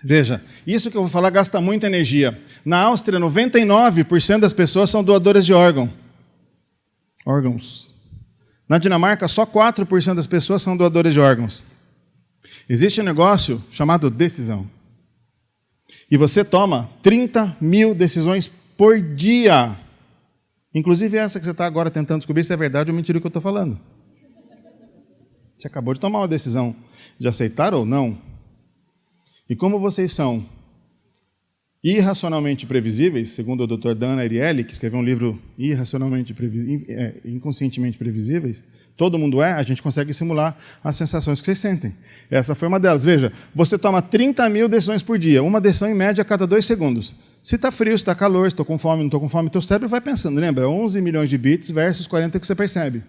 Veja, isso que eu vou falar gasta muita energia. Na Áustria, 99% das pessoas são doadoras de órgãos. Na Dinamarca, só 4% das pessoas são doadoras de órgãos. Existe um negócio chamado decisão. E você toma 30 mil decisões por dia. Inclusive essa que você está agora tentando descobrir se é verdade ou mentira o que eu estou falando. Você acabou de tomar uma decisão de aceitar ou não. E como vocês são irracionalmente previsíveis, segundo o Dr. Dan Ariely, que escreveu um livro Inconscientemente Previsíveis, todo mundo a gente consegue simular as sensações que vocês sentem. Essa foi uma delas. Veja, você toma 30 mil decisões por dia, uma decisão em média a cada 2 segundos. Se está frio, se está calor, se estou com fome, não estou com fome, teu cérebro vai pensando, lembra? 11 milhões de bits versus 40 que você percebe.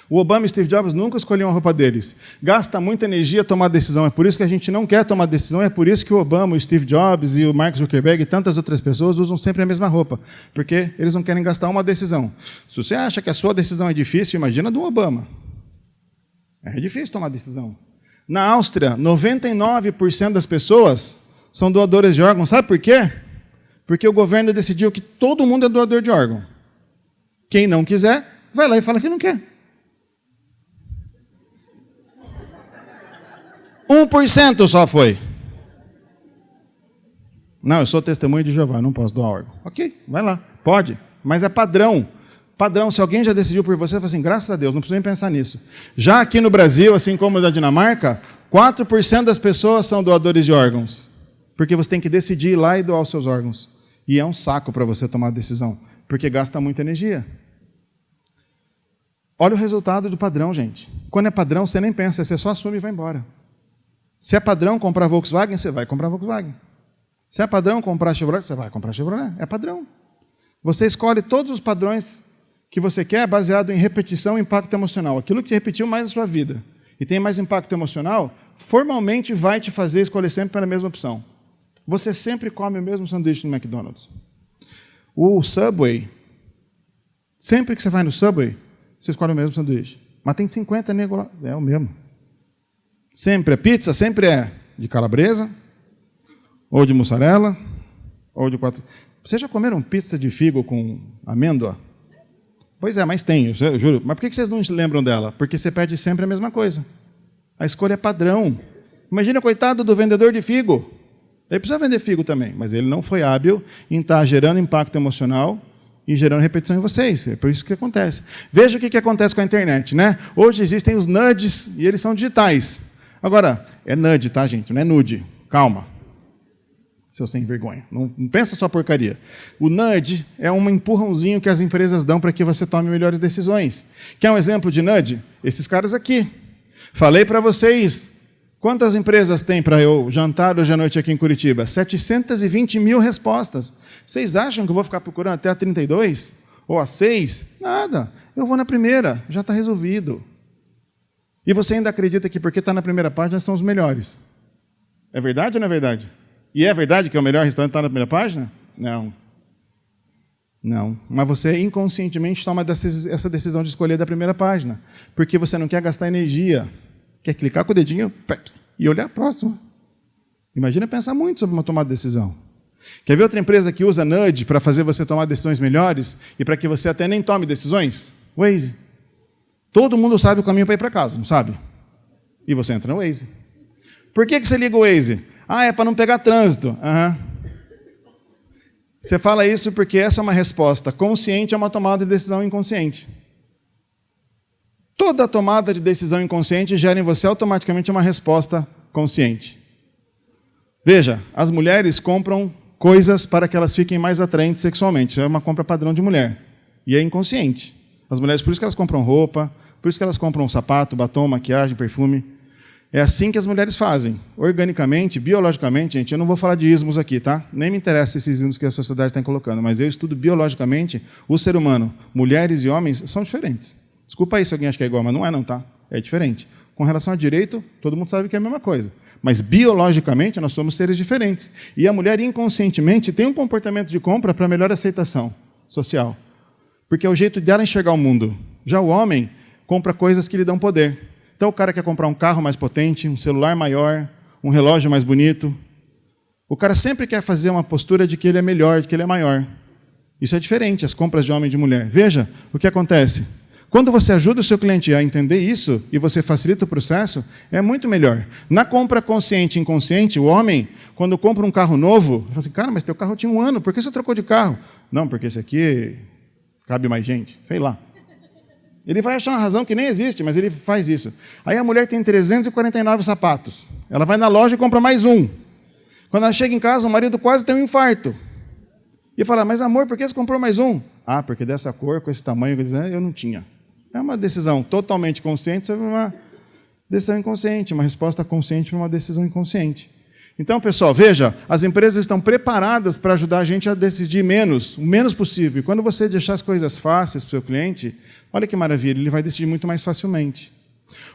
O Obama e o Steve Jobs nunca escolhiam a roupa deles. Gasta muita energia tomar decisão. É por isso que a gente não quer tomar decisão. É por isso que o Obama, o Steve Jobs e o Mark Zuckerberg e tantas outras pessoas usam sempre a mesma roupa. Porque eles não querem gastar uma decisão. Se você acha que a sua decisão é difícil, imagina a do Obama. É difícil tomar decisão. Na Áustria, 99% das pessoas são doadoras de órgãos. Sabe por quê? Porque o governo decidiu que todo mundo é doador de órgão. Quem não quiser, vai lá e fala que não quer. 1% só foi. Não, eu sou testemunho de Jeová, não posso doar órgão. Ok, vai lá, pode, mas é padrão. Padrão, se alguém já decidiu por você, fala assim, graças a Deus, não precisa nem pensar nisso. Já aqui no Brasil, assim como na Dinamarca, 4% das pessoas são doadores de órgãos. Porque você tem que decidir ir lá e doar os seus órgãos. E é um saco para você tomar a decisão, porque gasta muita energia. Olha o resultado do padrão, gente. Quando é padrão, você nem pensa, você só assume e vai embora. Se é padrão comprar Volkswagen, você vai comprar Volkswagen. Se é padrão comprar Chevrolet, você vai comprar Chevrolet. É padrão. Você escolhe todos os padrões que você quer baseado em repetição e impacto emocional. Aquilo que te repetiu mais na sua vida e tem mais impacto emocional, formalmente vai te fazer escolher sempre pela mesma opção. Você sempre come o mesmo sanduíche no McDonald's. O Subway, sempre que você vai no Subway, você escolhe o mesmo sanduíche. Mas tem 50 nego lá. É o mesmo. Sempre a pizza, sempre é de calabresa, ou de mussarela, ou de 4. Vocês já comeram pizza de figo com amêndoa? Pois é, mas tem, eu juro. Mas por que vocês não lembram dela? Porque você pede sempre a mesma coisa. A escolha é padrão. Imagina, coitado do vendedor de figo. Ele precisa vender figo também, mas ele não foi hábil em estar gerando impacto emocional e gerando repetição em vocês. É por isso que acontece. Veja o que acontece com a internet, né? Hoje existem os nudges e eles são digitais. Agora, é nudge, tá, gente? Não é nude. Calma. Seu sem vergonha. Não pensa só porcaria. O nudge é um empurrãozinho que as empresas dão para que você tome melhores decisões. Quer um exemplo de nudge? Esses caras aqui. Falei para vocês, quantas empresas tem para eu jantar hoje à noite aqui em Curitiba? 720 mil respostas. Vocês acham que eu vou ficar procurando até a 32? Ou a 6? Nada. Eu vou na primeira. Já está resolvido. E você ainda acredita que porque está na primeira página são os melhores. É verdade ou não é verdade? E é verdade que é o melhor restaurante está na primeira página? Não. Não. Mas você inconscientemente toma essa decisão de escolher da primeira página. Porque você não quer gastar energia. Quer clicar com o dedinho e olhar a próxima. Imagina pensar muito sobre uma tomada de decisão. Quer ver outra empresa que usa nudge para fazer você tomar decisões melhores e para que você até nem tome decisões? Waze. Todo mundo sabe o caminho para ir para casa, não sabe? E você entra no Waze. Por que você liga o Waze? Ah, é para não pegar trânsito. Você fala isso porque essa é uma resposta consciente a uma tomada de decisão inconsciente. Toda tomada de decisão inconsciente gera em você automaticamente uma resposta consciente. Veja, as mulheres compram coisas para que elas fiquem mais atraentes sexualmente. É uma compra padrão de mulher. E é inconsciente. As mulheres, por isso que elas compram roupa, por isso que elas compram sapato, batom, maquiagem, perfume. É assim que as mulheres fazem. Organicamente, biologicamente, gente, eu não vou falar de ismos aqui, tá? Nem me interessa esses ismos que a sociedade está colocando, mas eu estudo biologicamente o ser humano. Mulheres e homens são diferentes. Desculpa aí se alguém acha que é igual, mas não é não, tá? É diferente. Com relação a direito, todo mundo sabe que é a mesma coisa. Mas biologicamente nós somos seres diferentes. E a mulher inconscientemente tem um comportamento de compra para melhor aceitação social. Porque é o jeito dela enxergar o mundo. Já o homem compra coisas que lhe dão poder. Então o cara quer comprar um carro mais potente, um celular maior, um relógio mais bonito. O cara sempre quer fazer uma postura de que ele é melhor, de que ele é maior. Isso é diferente, as compras de homem e de mulher. Veja o que acontece. Quando você ajuda o seu cliente a entender isso e você facilita o processo, é muito melhor. Na compra consciente e inconsciente, o homem, quando compra um carro novo, ele fala assim, cara, mas teu carro tinha 1 ano, por que você trocou de carro? Não, porque esse aqui cabe mais gente, sei lá. Ele vai achar uma razão que nem existe, mas ele faz isso. Aí a mulher tem 349 sapatos. Ela vai na loja e compra mais um. Quando ela chega em casa, o marido quase tem um infarto. E fala, mas amor, por que você comprou mais um? Ah, porque dessa cor, com esse tamanho, eu não tinha. É uma decisão totalmente consciente sobre uma decisão inconsciente, uma resposta consciente para uma decisão inconsciente. Então, pessoal, veja, as empresas estão preparadas para ajudar a gente a decidir menos, o menos possível. E quando você deixar as coisas fáceis para o seu cliente, olha que maravilha, ele vai decidir muito mais facilmente.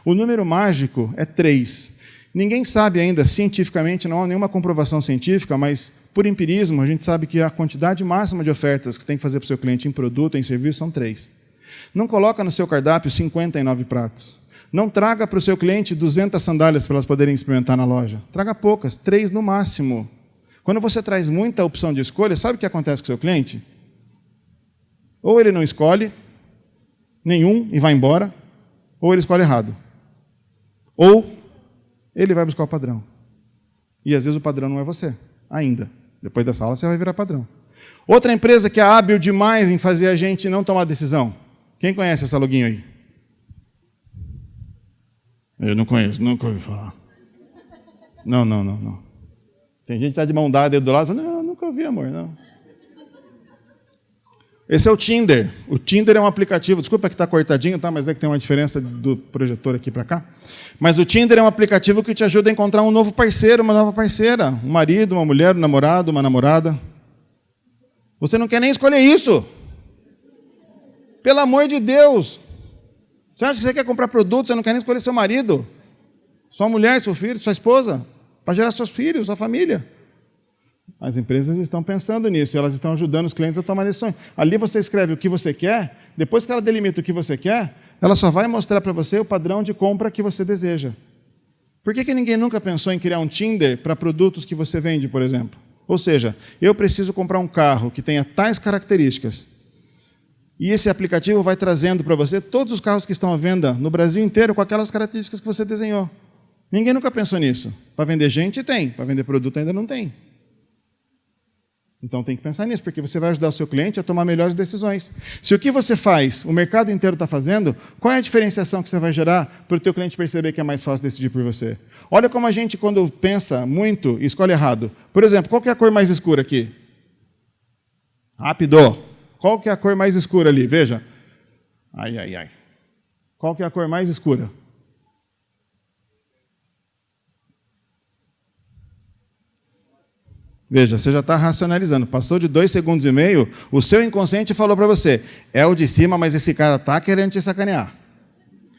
O número mágico é 3. Ninguém sabe ainda, cientificamente, não há nenhuma comprovação científica, mas por empirismo, a gente sabe que a quantidade máxima de ofertas que você tem que fazer para o seu cliente em produto ou em serviço são 3. Não coloca no seu cardápio 59 pratos. Não traga para o seu cliente 200 sandálias para elas poderem experimentar na loja. Traga poucas, 3 no máximo. Quando você traz muita opção de escolha, sabe o que acontece com o seu cliente? Ou ele não escolhe nenhum e vai embora, ou ele escolhe errado. Ou ele vai buscar o padrão. E às vezes o padrão não é você, ainda. Depois dessa aula você vai virar padrão. Outra empresa que é hábil demais em fazer a gente não tomar decisão. Quem conhece essa loguinho aí? Eu não conheço, nunca ouvi falar. Não. Tem gente que está de mão dada aí do lado e fala, não, nunca ouvi, amor, não. Esse é o Tinder. O Tinder é um aplicativo, desculpa que está cortadinho, tá? Mas é que tem uma diferença do projetor aqui para cá. Mas o Tinder é um aplicativo que te ajuda a encontrar um novo parceiro, uma nova parceira. Um marido, uma mulher, um namorado, uma namorada. Você não quer nem escolher isso. Pelo amor de Deus. Você acha que você quer comprar produtos, você não quer nem escolher seu marido? Sua mulher, seu filho, sua esposa? Para gerar seus filhos, sua família. As empresas estão pensando nisso, elas estão ajudando os clientes a tomar decisões. Ali você escreve o que você quer, depois que ela delimita o que você quer, ela só vai mostrar para você o padrão de compra que você deseja. Por que ninguém nunca pensou em criar um Tinder para produtos que você vende, por exemplo? Ou seja, eu preciso comprar um carro que tenha tais características. E esse aplicativo vai trazendo para você todos os carros que estão à venda no Brasil inteiro com aquelas características que você desenhou. Ninguém nunca pensou nisso. Para vender gente tem, para vender produto ainda não tem. Então tem que pensar nisso, porque você vai ajudar o seu cliente a tomar melhores decisões. Se o que você faz, o mercado inteiro está fazendo, qual é a diferenciação que você vai gerar para o teu cliente perceber que é mais fácil decidir por você? Olha como a gente, quando pensa muito, escolhe errado. Por exemplo, qual que é a cor mais escura aqui? Rápido! Qual que é a cor mais escura ali? Veja. Ai. Qual que é a cor mais escura? Veja, você já está racionalizando. Passou de 2,5 segundos, o seu inconsciente falou para você, é o de cima, mas esse cara está querendo te sacanear.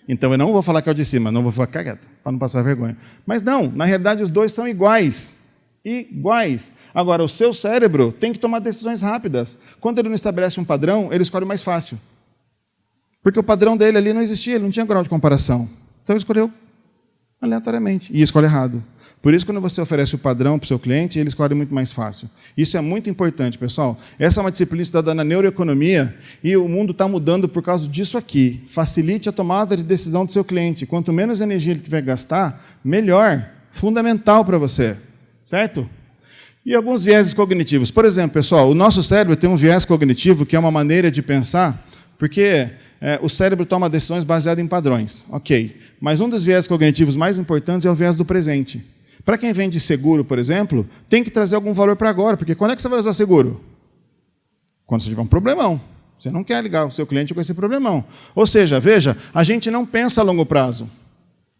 Então eu não vou falar que é o de cima, não vou ficar quieto, para não passar vergonha. Mas não, na realidade os dois são iguais. Iguais. Agora, o seu cérebro tem que tomar decisões rápidas. Quando ele não estabelece um padrão, ele escolhe o mais fácil. Porque o padrão dele ali não existia, ele não tinha grau de comparação. Então ele escolheu aleatoriamente e escolhe errado. Por isso, quando você oferece o padrão para o seu cliente, ele escolhe muito mais fácil. Isso é muito importante, pessoal. Essa é uma disciplina estudada na neuroeconomia e o mundo está mudando por causa disso aqui. Facilite a tomada de decisão do seu cliente. Quanto menos energia ele tiver que gastar, melhor. Fundamental para você. Certo? E alguns vieses cognitivos. Por exemplo, pessoal, o nosso cérebro tem um viés cognitivo, que é uma maneira de pensar, porque o cérebro toma decisões baseadas em padrões. Ok. Mas um dos viés cognitivos mais importantes é o viés do presente. Para quem vende seguro, por exemplo, tem que trazer algum valor para agora, porque quando é que você vai usar seguro? Quando você tiver um problemão. Você não quer ligar o seu cliente com esse problemão. Ou seja, veja, a gente não pensa a longo prazo.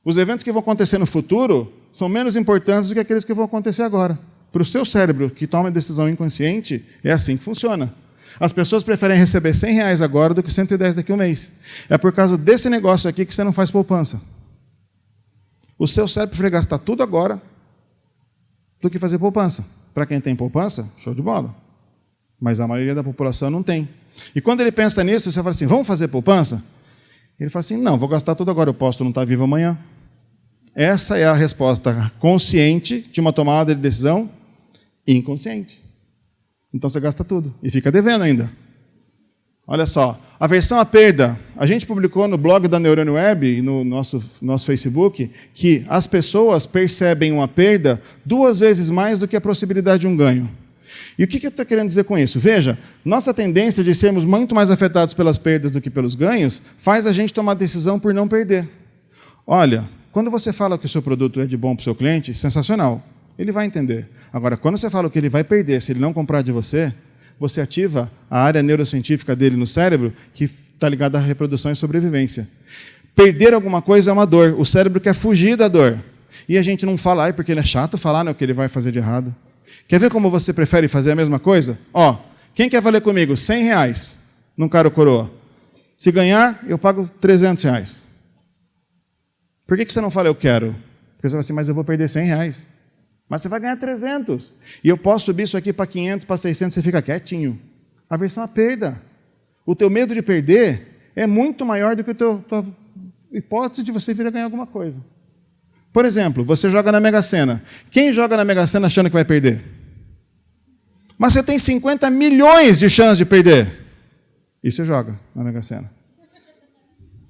Os eventos que vão acontecer no futuro são menos importantes do que aqueles que vão acontecer agora. Para o seu cérebro, que toma decisão inconsciente, é assim que funciona. As pessoas preferem receber R$100 agora do que 110 daqui a um mês. É por causa desse negócio aqui que você não faz poupança. O seu cérebro prefere gastar tudo agora do que fazer poupança. Para quem tem poupança, show de bola. Mas a maioria da população não tem. E quando ele pensa nisso, você fala assim, vamos fazer poupança? Ele fala assim, não, vou gastar tudo agora, eu posso não estar vivo amanhã. Essa é a resposta consciente de uma tomada de decisão inconsciente. Então você gasta tudo e fica devendo ainda. Olha só, aversão à perda. A gente publicou no blog da Neurônio Web e no nosso Facebook que as pessoas percebem uma perda 2 vezes mais do que a possibilidade de um ganho. E o que eu estou querendo dizer com isso? Veja, nossa tendência de sermos muito mais afetados pelas perdas do que pelos ganhos faz a gente tomar decisão por não perder. Olha, quando você fala que o seu produto é de bom para o seu cliente, sensacional. Ele vai entender. Agora, quando você fala que ele vai perder se ele não comprar de você, você ativa a área neurocientífica dele no cérebro, que está ligada à reprodução e sobrevivência. Perder alguma coisa é uma dor. O cérebro quer fugir da dor. E a gente não fala, porque ele é chato falar o que ele vai fazer de errado. Quer ver como você prefere fazer a mesma coisa? Ó, quem quer valer comigo? R$100 num caro coroa. Se ganhar, eu pago R$300. Por que você não fala eu quero? Porque você vai assim, mas eu vou perder R$100. Mas você vai ganhar 300. E eu posso subir isso aqui para 500, para 600, você fica quietinho. Aversão à perda. O teu medo de perder é muito maior do que a tua hipótese de você vir a ganhar alguma coisa. Por exemplo, você joga na Mega Sena. Quem joga na Mega Sena achando que vai perder? Mas você tem 50 milhões de chances de perder. E você joga na Mega Sena.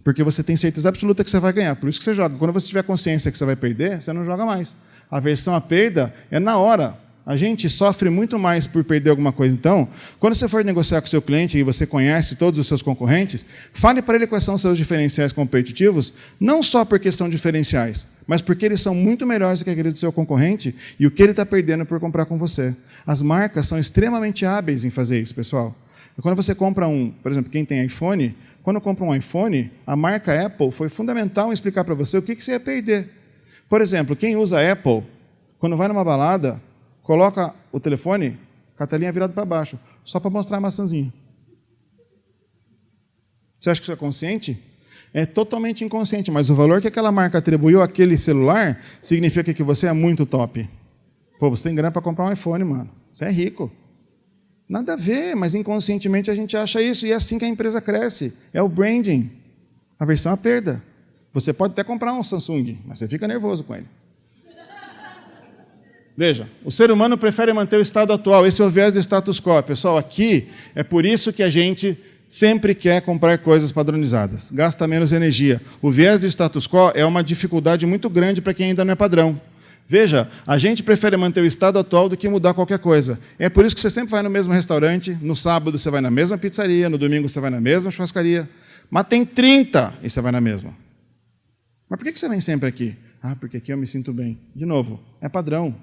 Porque você tem certeza absoluta que você vai ganhar. Por isso que você joga. Quando você tiver consciência que você vai perder, você não joga mais. A aversão à perda é na hora. A gente sofre muito mais por perder alguma coisa. Então, quando você for negociar com o seu cliente e você conhece todos os seus concorrentes, fale para ele quais são os seus diferenciais competitivos, não só porque são diferenciais, mas porque eles são muito melhores do que aqueles do seu concorrente e o que ele está perdendo por comprar com você. As marcas são extremamente hábeis em fazer isso, pessoal. Quando você compra por exemplo, quem tem iPhone, quando compra um iPhone, a marca Apple foi fundamental em explicar para você o que você ia perder. Por exemplo, quem usa Apple, quando vai numa balada, coloca o telefone com a telinha virada para baixo, só para mostrar a maçãzinha. Você acha que isso é consciente? É totalmente inconsciente, mas o valor que aquela marca atribuiu àquele celular significa que você é muito top. Pô, você tem grana para comprar um iPhone, mano. Você é rico. Nada a ver, mas inconscientemente a gente acha isso, e é assim que a empresa cresce. É o branding. Aversão à perda. Você pode até comprar um Samsung, mas você fica nervoso com ele. Veja, o ser humano prefere manter o estado atual. Esse é o viés do status quo. Pessoal, aqui é por isso que a gente sempre quer comprar coisas padronizadas. Gasta menos energia. O viés do status quo é uma dificuldade muito grande para quem ainda não é padrão. Veja, a gente prefere manter o estado atual do que mudar qualquer coisa. É por isso que você sempre vai no mesmo restaurante, no sábado você vai na mesma pizzaria, no domingo você vai na mesma churrascaria, mas tem 30 e você vai na mesma. Mas por que você vem sempre aqui? Ah, porque aqui eu me sinto bem. De novo, é padrão.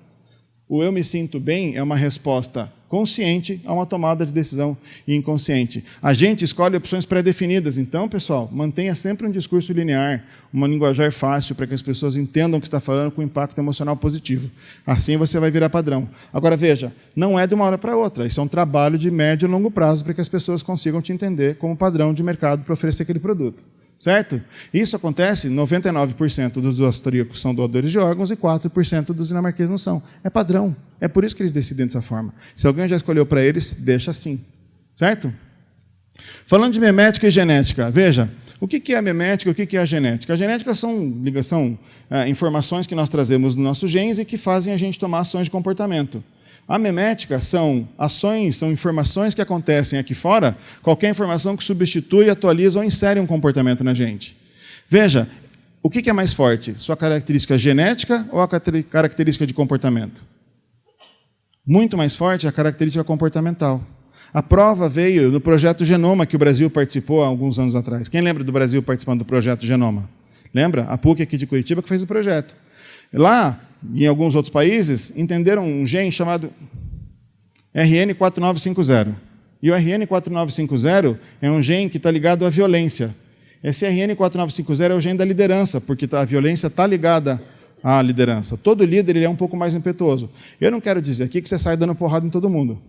O eu me sinto bem é uma resposta consciente a uma tomada de decisão inconsciente. A gente escolhe opções pré-definidas. Então, pessoal, mantenha sempre um discurso linear, uma linguajar fácil para que as pessoas entendam o que está falando com impacto emocional positivo. Assim você vai virar padrão. Agora, veja, não é de uma hora para outra. Isso é um trabalho de médio e longo prazo para que as pessoas consigam te entender como padrão de mercado para oferecer aquele produto. Certo? Isso acontece, 99% dos austríacos são doadores de órgãos e 4% dos dinamarqueses não são. É padrão. É por isso que eles decidem dessa forma. Se alguém já escolheu para eles, deixa assim. Certo? Falando de memética e genética, veja, o que é a memética e o que é a genética? A genética são informações que nós trazemos nos nossos genes e que fazem a gente tomar ações de comportamento. A memética são ações, são informações que acontecem aqui fora, qualquer informação que substitui, atualiza ou insere um comportamento na gente. Veja, o que é mais forte? Sua característica genética ou a característica de comportamento? Muito mais forte é a característica comportamental. A prova veio do projeto Genoma, que o Brasil participou há alguns anos atrás. Quem lembra do Brasil participando do projeto Genoma? Lembra? A PUC aqui de Curitiba que fez o projeto. Lá, em alguns outros países, entenderam um gene chamado RN4950. E o RN4950 é um gene que está ligado à violência. Esse RN4950 é o gene da liderança, porque a violência está ligada à liderança. Todo líder ele é um pouco mais impetuoso. Eu não quero dizer aqui que você sai dando porrada em todo mundo.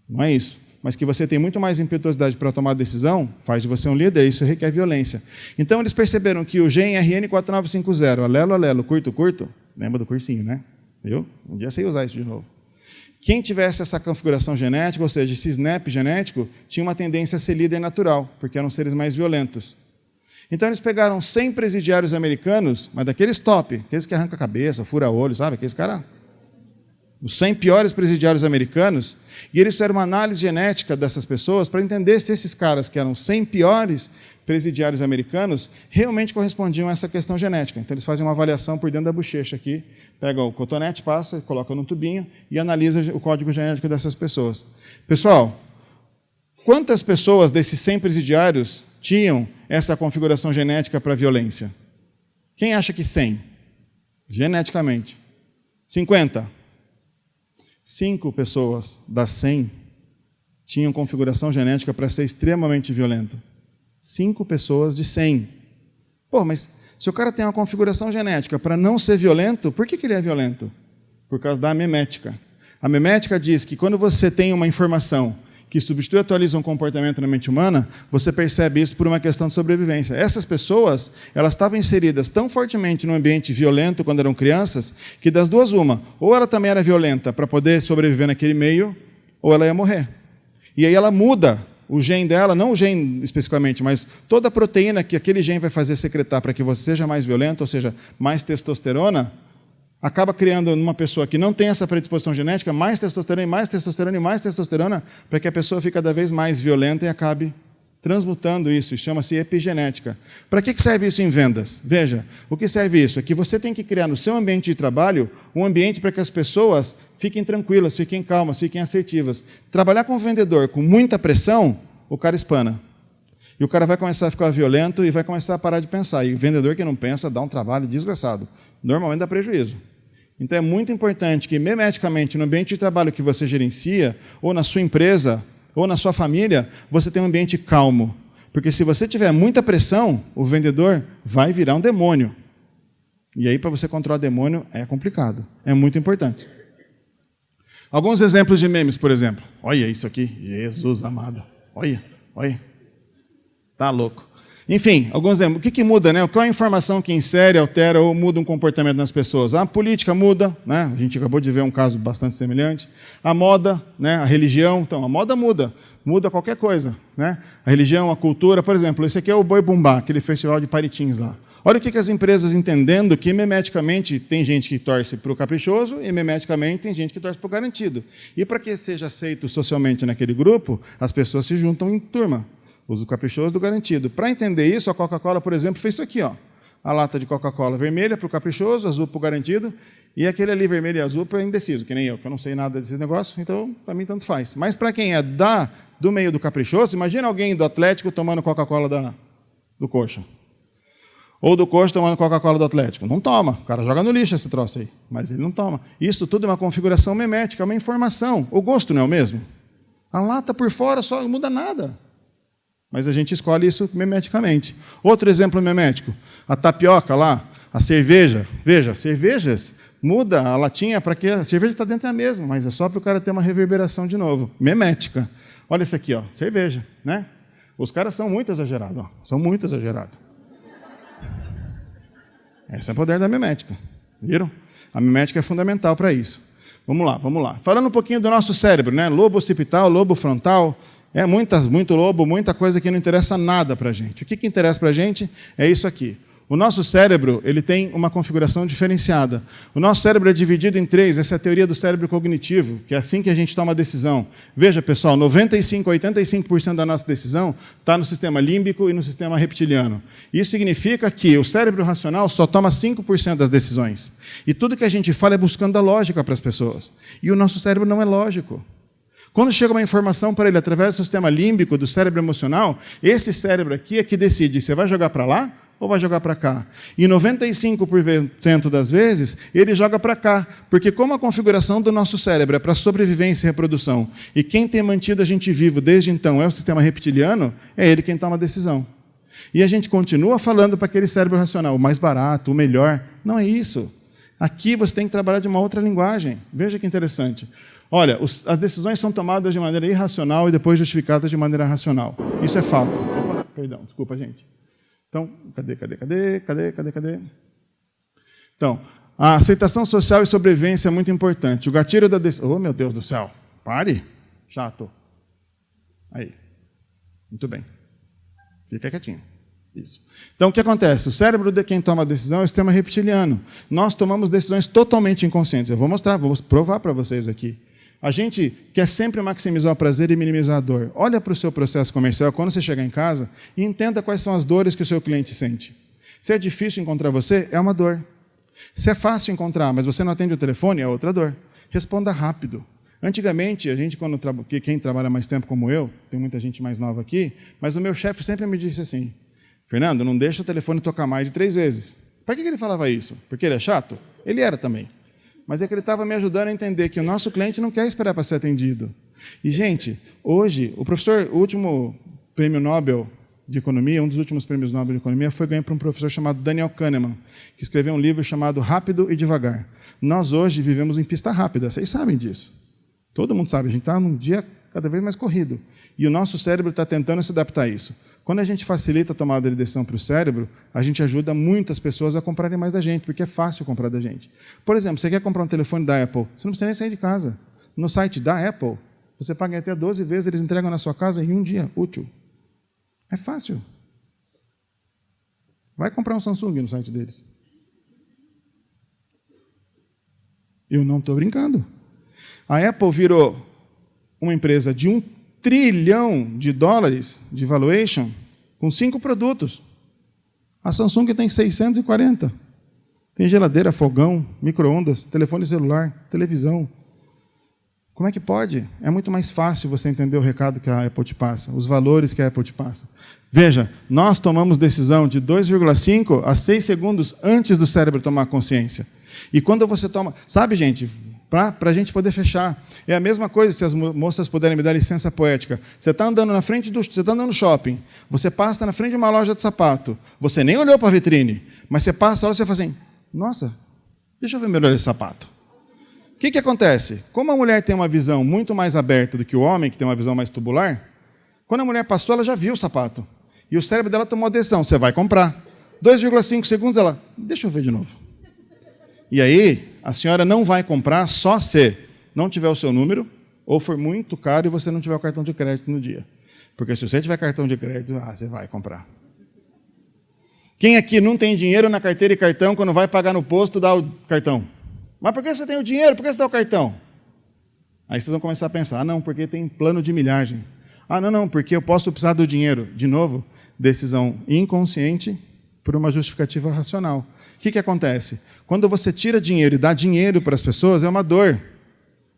Não é isso. Mas que você tem muito mais impetuosidade para tomar decisão, faz de você um líder, isso requer violência. Então, eles perceberam que o gene RN4950, alelo, alelo, curto, curto, lembra do cursinho, né? Viu? Um dia você ia usar isso de novo. Quem tivesse essa configuração genética, ou seja, esse snap genético, tinha uma tendência a ser líder natural, porque eram seres mais violentos. Então, eles pegaram 100 presidiários americanos, mas daqueles top, aqueles que arrancam a cabeça, fura olho, sabe? Aqueles caras... Os 100 piores presidiários americanos, e eles fizeram uma análise genética dessas pessoas para entender se esses caras que eram 100 piores presidiários americanos realmente correspondiam a essa questão genética. Então, eles fazem uma avaliação por dentro da bochecha aqui, pega o cotonete, passa, coloca no tubinho e analisa o código genético dessas pessoas. Pessoal, quantas pessoas desses 100 presidiários tinham essa configuração genética para violência? Quem acha que 100? Geneticamente. 50? 5 pessoas das 100 tinham configuração genética para ser extremamente violento. 5 pessoas de 100. Pô, mas se o cara tem uma configuração genética para não ser violento, por que ele é violento? Por causa da memética. A memética diz que quando você tem uma informação que substitui e atualiza um comportamento na mente humana, você percebe isso por uma questão de sobrevivência. Essas pessoas, elas estavam inseridas tão fortemente num ambiente violento quando eram crianças, que das duas uma, ou ela também era violenta para poder sobreviver naquele meio, ou ela ia morrer. E aí ela muda o gene dela, não o gene especificamente, mas toda a proteína que aquele gene vai fazer secretar para que você seja mais violento, ou seja, mais testosterona, acaba criando numa pessoa que não tem essa predisposição genética, mais testosterona e mais testosterona e mais testosterona, para que a pessoa fique cada vez mais violenta e acabe transmutando isso. Isso chama-se epigenética. Para que serve isso em vendas? Veja, o que serve isso? É que você tem que criar no seu ambiente de trabalho um ambiente para que as pessoas fiquem tranquilas, fiquem calmas, fiquem assertivas. Trabalhar com um vendedor com muita pressão, o cara espana. E o cara vai começar a ficar violento e vai começar a parar de pensar. E o vendedor que não pensa dá um trabalho desgraçado. Normalmente dá prejuízo. Então é muito importante que, memeticamente, no ambiente de trabalho que você gerencia, ou na sua empresa, ou na sua família, você tenha um ambiente calmo. Porque se você tiver muita pressão, o vendedor vai virar um demônio. E aí, para você controlar demônio, é complicado. É muito importante. Alguns exemplos de memes, por exemplo. Olha isso aqui. Jesus amado. Olha, olha. Tá louco. Enfim, alguns exemplos. O que muda, né? Qual é a informação que insere, altera ou muda um comportamento nas pessoas? A política muda, né? A gente acabou de ver um caso bastante semelhante. A moda, né? A religião. Então, a moda muda. Muda qualquer coisa, né? A religião, a cultura. Por exemplo, esse aqui é o Boi Bumbá, aquele festival de Paritins lá. Olha o que as empresas entendendo que, memeticamente, tem gente que torce para o caprichoso e, memeticamente, tem gente que torce para o garantido. E para que seja aceito socialmente naquele grupo, as pessoas se juntam em turma. Uso caprichoso do garantido. Para entender isso, a Coca-Cola, por exemplo, fez isso aqui, ó. A lata de Coca-Cola vermelha para o caprichoso, azul para o garantido, e aquele ali vermelho e azul para o indeciso, que nem eu, que eu não sei nada desses negócios, então, para mim, tanto faz. Mas para quem é do meio do caprichoso, imagina alguém do Atlético tomando Coca-Cola do Coxa. Ou do Coxa tomando Coca-Cola do Atlético. Não toma. O cara joga no lixo esse troço aí, mas ele não toma. Isso tudo é uma configuração memética, é uma informação. O gosto não é o mesmo? A lata por fora só não muda nada. Mas a gente escolhe isso memeticamente. Outro exemplo memético, a tapioca lá, a cerveja. Veja, cervejas, muda a latinha para que a cerveja está dentro da mesma, mas é só para o cara ter uma reverberação de novo. Memética. Olha isso aqui, ó, cerveja, né? Os caras são muito exagerados, ó, são muito exagerados. Esse é o poder da memética, viram? A memética é fundamental para isso. Vamos lá, vamos lá. Falando um pouquinho do nosso cérebro, né? Lobo occipital, lobo frontal. É muito lobo, muita coisa que não interessa nada para a gente. O que interessa para a gente é isso aqui. O nosso cérebro ele tem uma configuração diferenciada. O nosso cérebro é dividido em 3, essa é a teoria do cérebro cognitivo, que é assim que a gente toma a decisão. Veja, pessoal, 95% a 85% da nossa decisão está no sistema límbico e no sistema reptiliano. Isso significa que o cérebro racional só toma 5% das decisões. E tudo que a gente fala é buscando a lógica para as pessoas. E o nosso cérebro não é lógico. Quando chega uma informação para ele através do sistema límbico, do cérebro emocional, esse cérebro aqui é que decide se vai jogar para lá ou vai jogar para cá. E 95% das vezes, ele joga para cá, porque como a configuração do nosso cérebro é para sobrevivência e reprodução, e quem tem mantido a gente vivo desde então é o sistema reptiliano, é ele quem toma a decisão. E a gente continua falando para aquele cérebro racional, o mais barato, o melhor. Não é isso. Aqui você tem que trabalhar de uma outra linguagem. Veja que interessante. Olha, as decisões são tomadas de maneira irracional e depois justificadas de maneira racional. Isso é fato. Opa, perdão, desculpa, gente. Então, cadê? Então, a aceitação social e sobrevivência é muito importante. O gatilho da decisão... Oh, meu Deus do céu. Pare. Chato. Aí. Muito bem. Fica quietinho. Isso. Então, o que acontece? O cérebro de quem toma a decisão é o sistema reptiliano. Nós tomamos decisões totalmente inconscientes. Eu vou mostrar, vou provar para vocês aqui. A gente quer sempre maximizar o prazer e minimizar a dor. Olha para o seu processo comercial, quando você chegar em casa, e entenda quais são as dores que o seu cliente sente. Se é difícil encontrar você, é uma dor. Se é fácil encontrar, mas você não atende o telefone, é outra dor. Responda rápido. Antigamente, a gente, quem trabalha mais tempo como eu, tem muita gente mais nova aqui, mas o meu chefe sempre me disse assim, Fernando, não deixa o telefone tocar mais de 3 vezes. Por que ele falava isso? Porque ele é chato? Ele era também. Mas é que ele estava me ajudando a entender que o nosso cliente não quer esperar para ser atendido. E, gente, hoje, o último prêmio Nobel de Economia, um dos últimos prêmios Nobel de Economia, foi ganho por um professor chamado Daniel Kahneman, que escreveu um livro chamado Rápido e Devagar. Nós hoje vivemos em pista rápida, vocês sabem disso. Todo mundo sabe, a gente está num dia cada vez mais corrido. E o nosso cérebro está tentando se adaptar a isso. Quando a gente facilita a tomada de decisão para o cérebro, a gente ajuda muitas pessoas a comprarem mais da gente, porque é fácil comprar da gente. Por exemplo, você quer comprar um telefone da Apple, você não precisa nem sair de casa. No site da Apple, você paga até 12 vezes, eles entregam na sua casa em um dia útil. É fácil. Vai comprar um Samsung no site deles. Eu não estou brincando. A Apple virou uma empresa de $1 trilhão de valuation com 5 produtos. A Samsung tem 640. Tem geladeira, fogão, micro-ondas, telefone celular, televisão. Como é que pode? É muito mais fácil você entender o recado que a Apple te passa, os valores que a Apple te passa. Veja, nós tomamos decisão de 2,5 a 6 segundos antes do cérebro tomar consciência. E quando você toma... Sabe, gente, para a gente poder fechar, é a mesma coisa se as moças puderem me dar licença poética. Você está andando na frente você está andando no shopping, você passa na frente de uma loja de sapato, você nem olhou para a vitrine, mas você passa, olha, você fala assim, nossa, deixa eu ver melhor esse sapato. O que acontece? Como a mulher tem uma visão muito mais aberta do que o homem, que tem uma visão mais tubular, quando a mulher passou, ela já viu o sapato. E o cérebro dela tomou a decisão, você vai comprar. 2,5 segundos, ela, deixa eu ver de novo. E aí, a senhora não vai comprar só se não tiver o seu número, ou for muito caro e você não tiver o cartão de crédito no dia. Porque se você tiver cartão de crédito, você vai comprar. Quem aqui não tem dinheiro na carteira e cartão, quando vai pagar no posto, dá o cartão? Mas por que você tem o dinheiro? Por que você dá o cartão? Aí vocês vão começar a pensar, não, porque tem plano de milhagem. Não, porque eu posso precisar do dinheiro. De novo, decisão inconsciente por uma justificativa racional. O que acontece? Quando você tira dinheiro e dá dinheiro para as pessoas, é uma dor.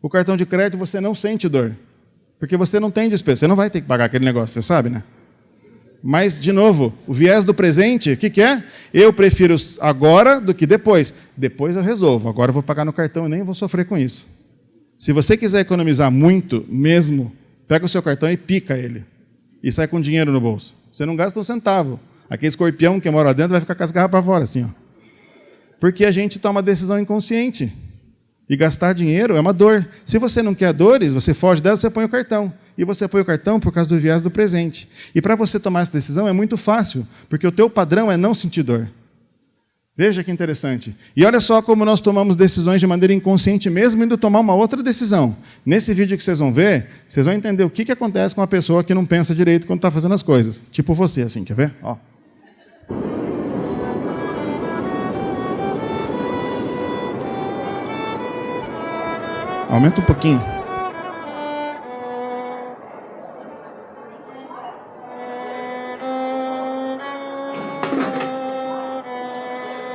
O cartão de crédito você não sente dor, porque você não tem despesa. Você não vai ter que pagar aquele negócio, você sabe, né? Mas, de novo, o viés do presente, o que é? Eu prefiro agora do que depois. Depois eu resolvo. Agora eu vou pagar no cartão e nem vou sofrer com isso. Se você quiser economizar muito mesmo, pega o seu cartão e pica ele. E sai com dinheiro no bolso. Você não gasta um centavo. Aquele escorpião que mora lá dentro vai ficar com as garras para fora, assim, ó. Porque a gente toma decisão inconsciente. E gastar dinheiro é uma dor. Se você não quer dores, você foge dela, você põe o cartão. E você põe o cartão por causa do viés do presente. E para você tomar essa decisão é muito fácil, porque o teu padrão é não sentir dor. Veja que interessante. E olha só como nós tomamos decisões de maneira inconsciente, mesmo indo tomar uma outra decisão. Nesse vídeo que vocês vão ver, vocês vão entender o que acontece com uma pessoa que não pensa direito quando está fazendo as coisas. Tipo você, assim, quer ver? Ó. Aumenta um pouquinho.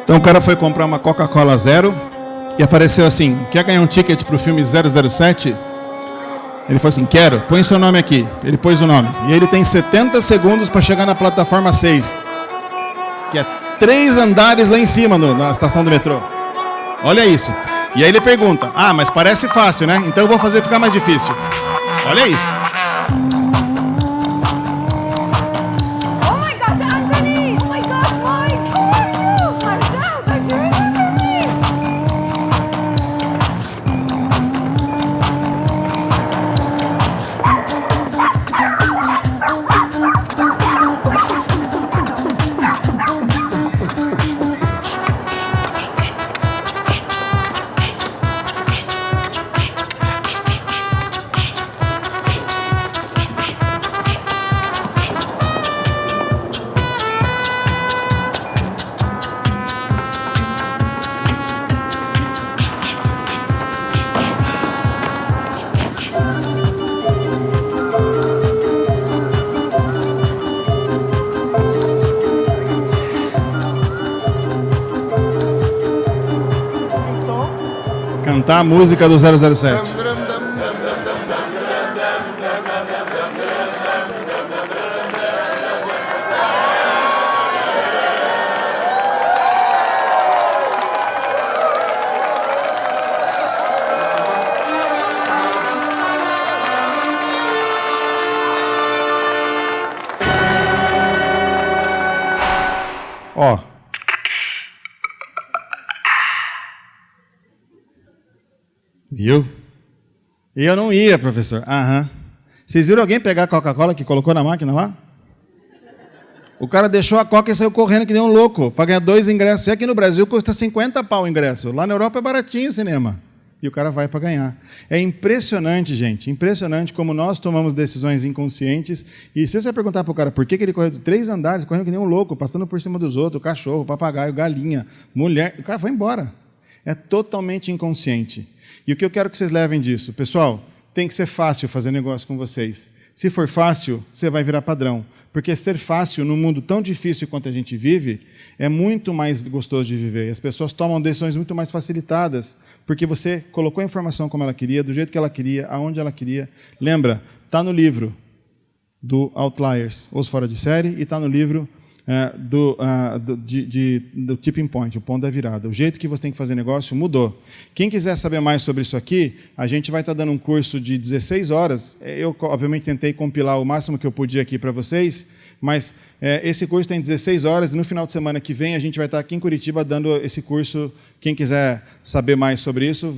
Então o cara foi comprar uma Coca-Cola Zero e apareceu assim: quer ganhar um ticket para o filme 007? Ele falou assim: quero, põe seu nome aqui. Ele pôs o nome. E ele tem 70 segundos para chegar na plataforma 6, que é 3 andares lá em cima na estação do metrô. Olha isso. E aí ele pergunta: ah, mas parece fácil, né? Então eu vou fazer ficar mais difícil. Olha isso. Cantar a música do 007. Ó. Viu? E eu não ia, professor. Aham. Vocês viram alguém pegar a Coca-Cola que colocou na máquina lá? O cara deixou a Coca e saiu correndo que nem um louco para ganhar 2 ingressos. E aqui no Brasil custa 50 pau o ingresso. Lá na Europa é baratinho o cinema. E o cara vai para ganhar. É impressionante, gente. Impressionante como nós tomamos decisões inconscientes. E se você perguntar para o cara por que ele correu de 3 andares, correndo que nem um louco, passando por cima dos outros, cachorro, papagaio, galinha, mulher, o cara vai embora. É totalmente inconsciente. E o que eu quero que vocês levem disso? Pessoal, tem que ser fácil fazer negócio com vocês. Se for fácil, você vai virar padrão. Porque ser fácil num mundo tão difícil quanto a gente vive, é muito mais gostoso de viver. As pessoas tomam decisões muito mais facilitadas, porque você colocou a informação como ela queria, do jeito que ela queria, aonde ela queria. Lembra, está no livro do Outliers, Os Fora de Série, e está no livro do tipping point, o ponto da virada. O jeito que você tem que fazer negócio mudou. Quem quiser saber mais sobre isso aqui, a gente vai estar dando um curso de 16 horas. Eu, obviamente, tentei compilar o máximo que eu podia aqui para vocês, mas esse curso tem 16 horas e no final de semana que vem a gente vai estar aqui em Curitiba dando esse curso. Quem quiser saber mais sobre isso,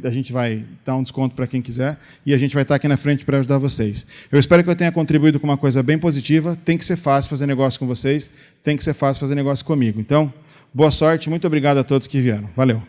a gente vai dar um desconto para quem quiser e a gente vai estar aqui na frente para ajudar vocês. Eu espero que eu tenha contribuído com uma coisa bem positiva. Tem que ser fácil fazer negócio com vocês, tem que ser fácil fazer negócio comigo. Então, boa sorte, muito obrigado a todos que vieram. Valeu.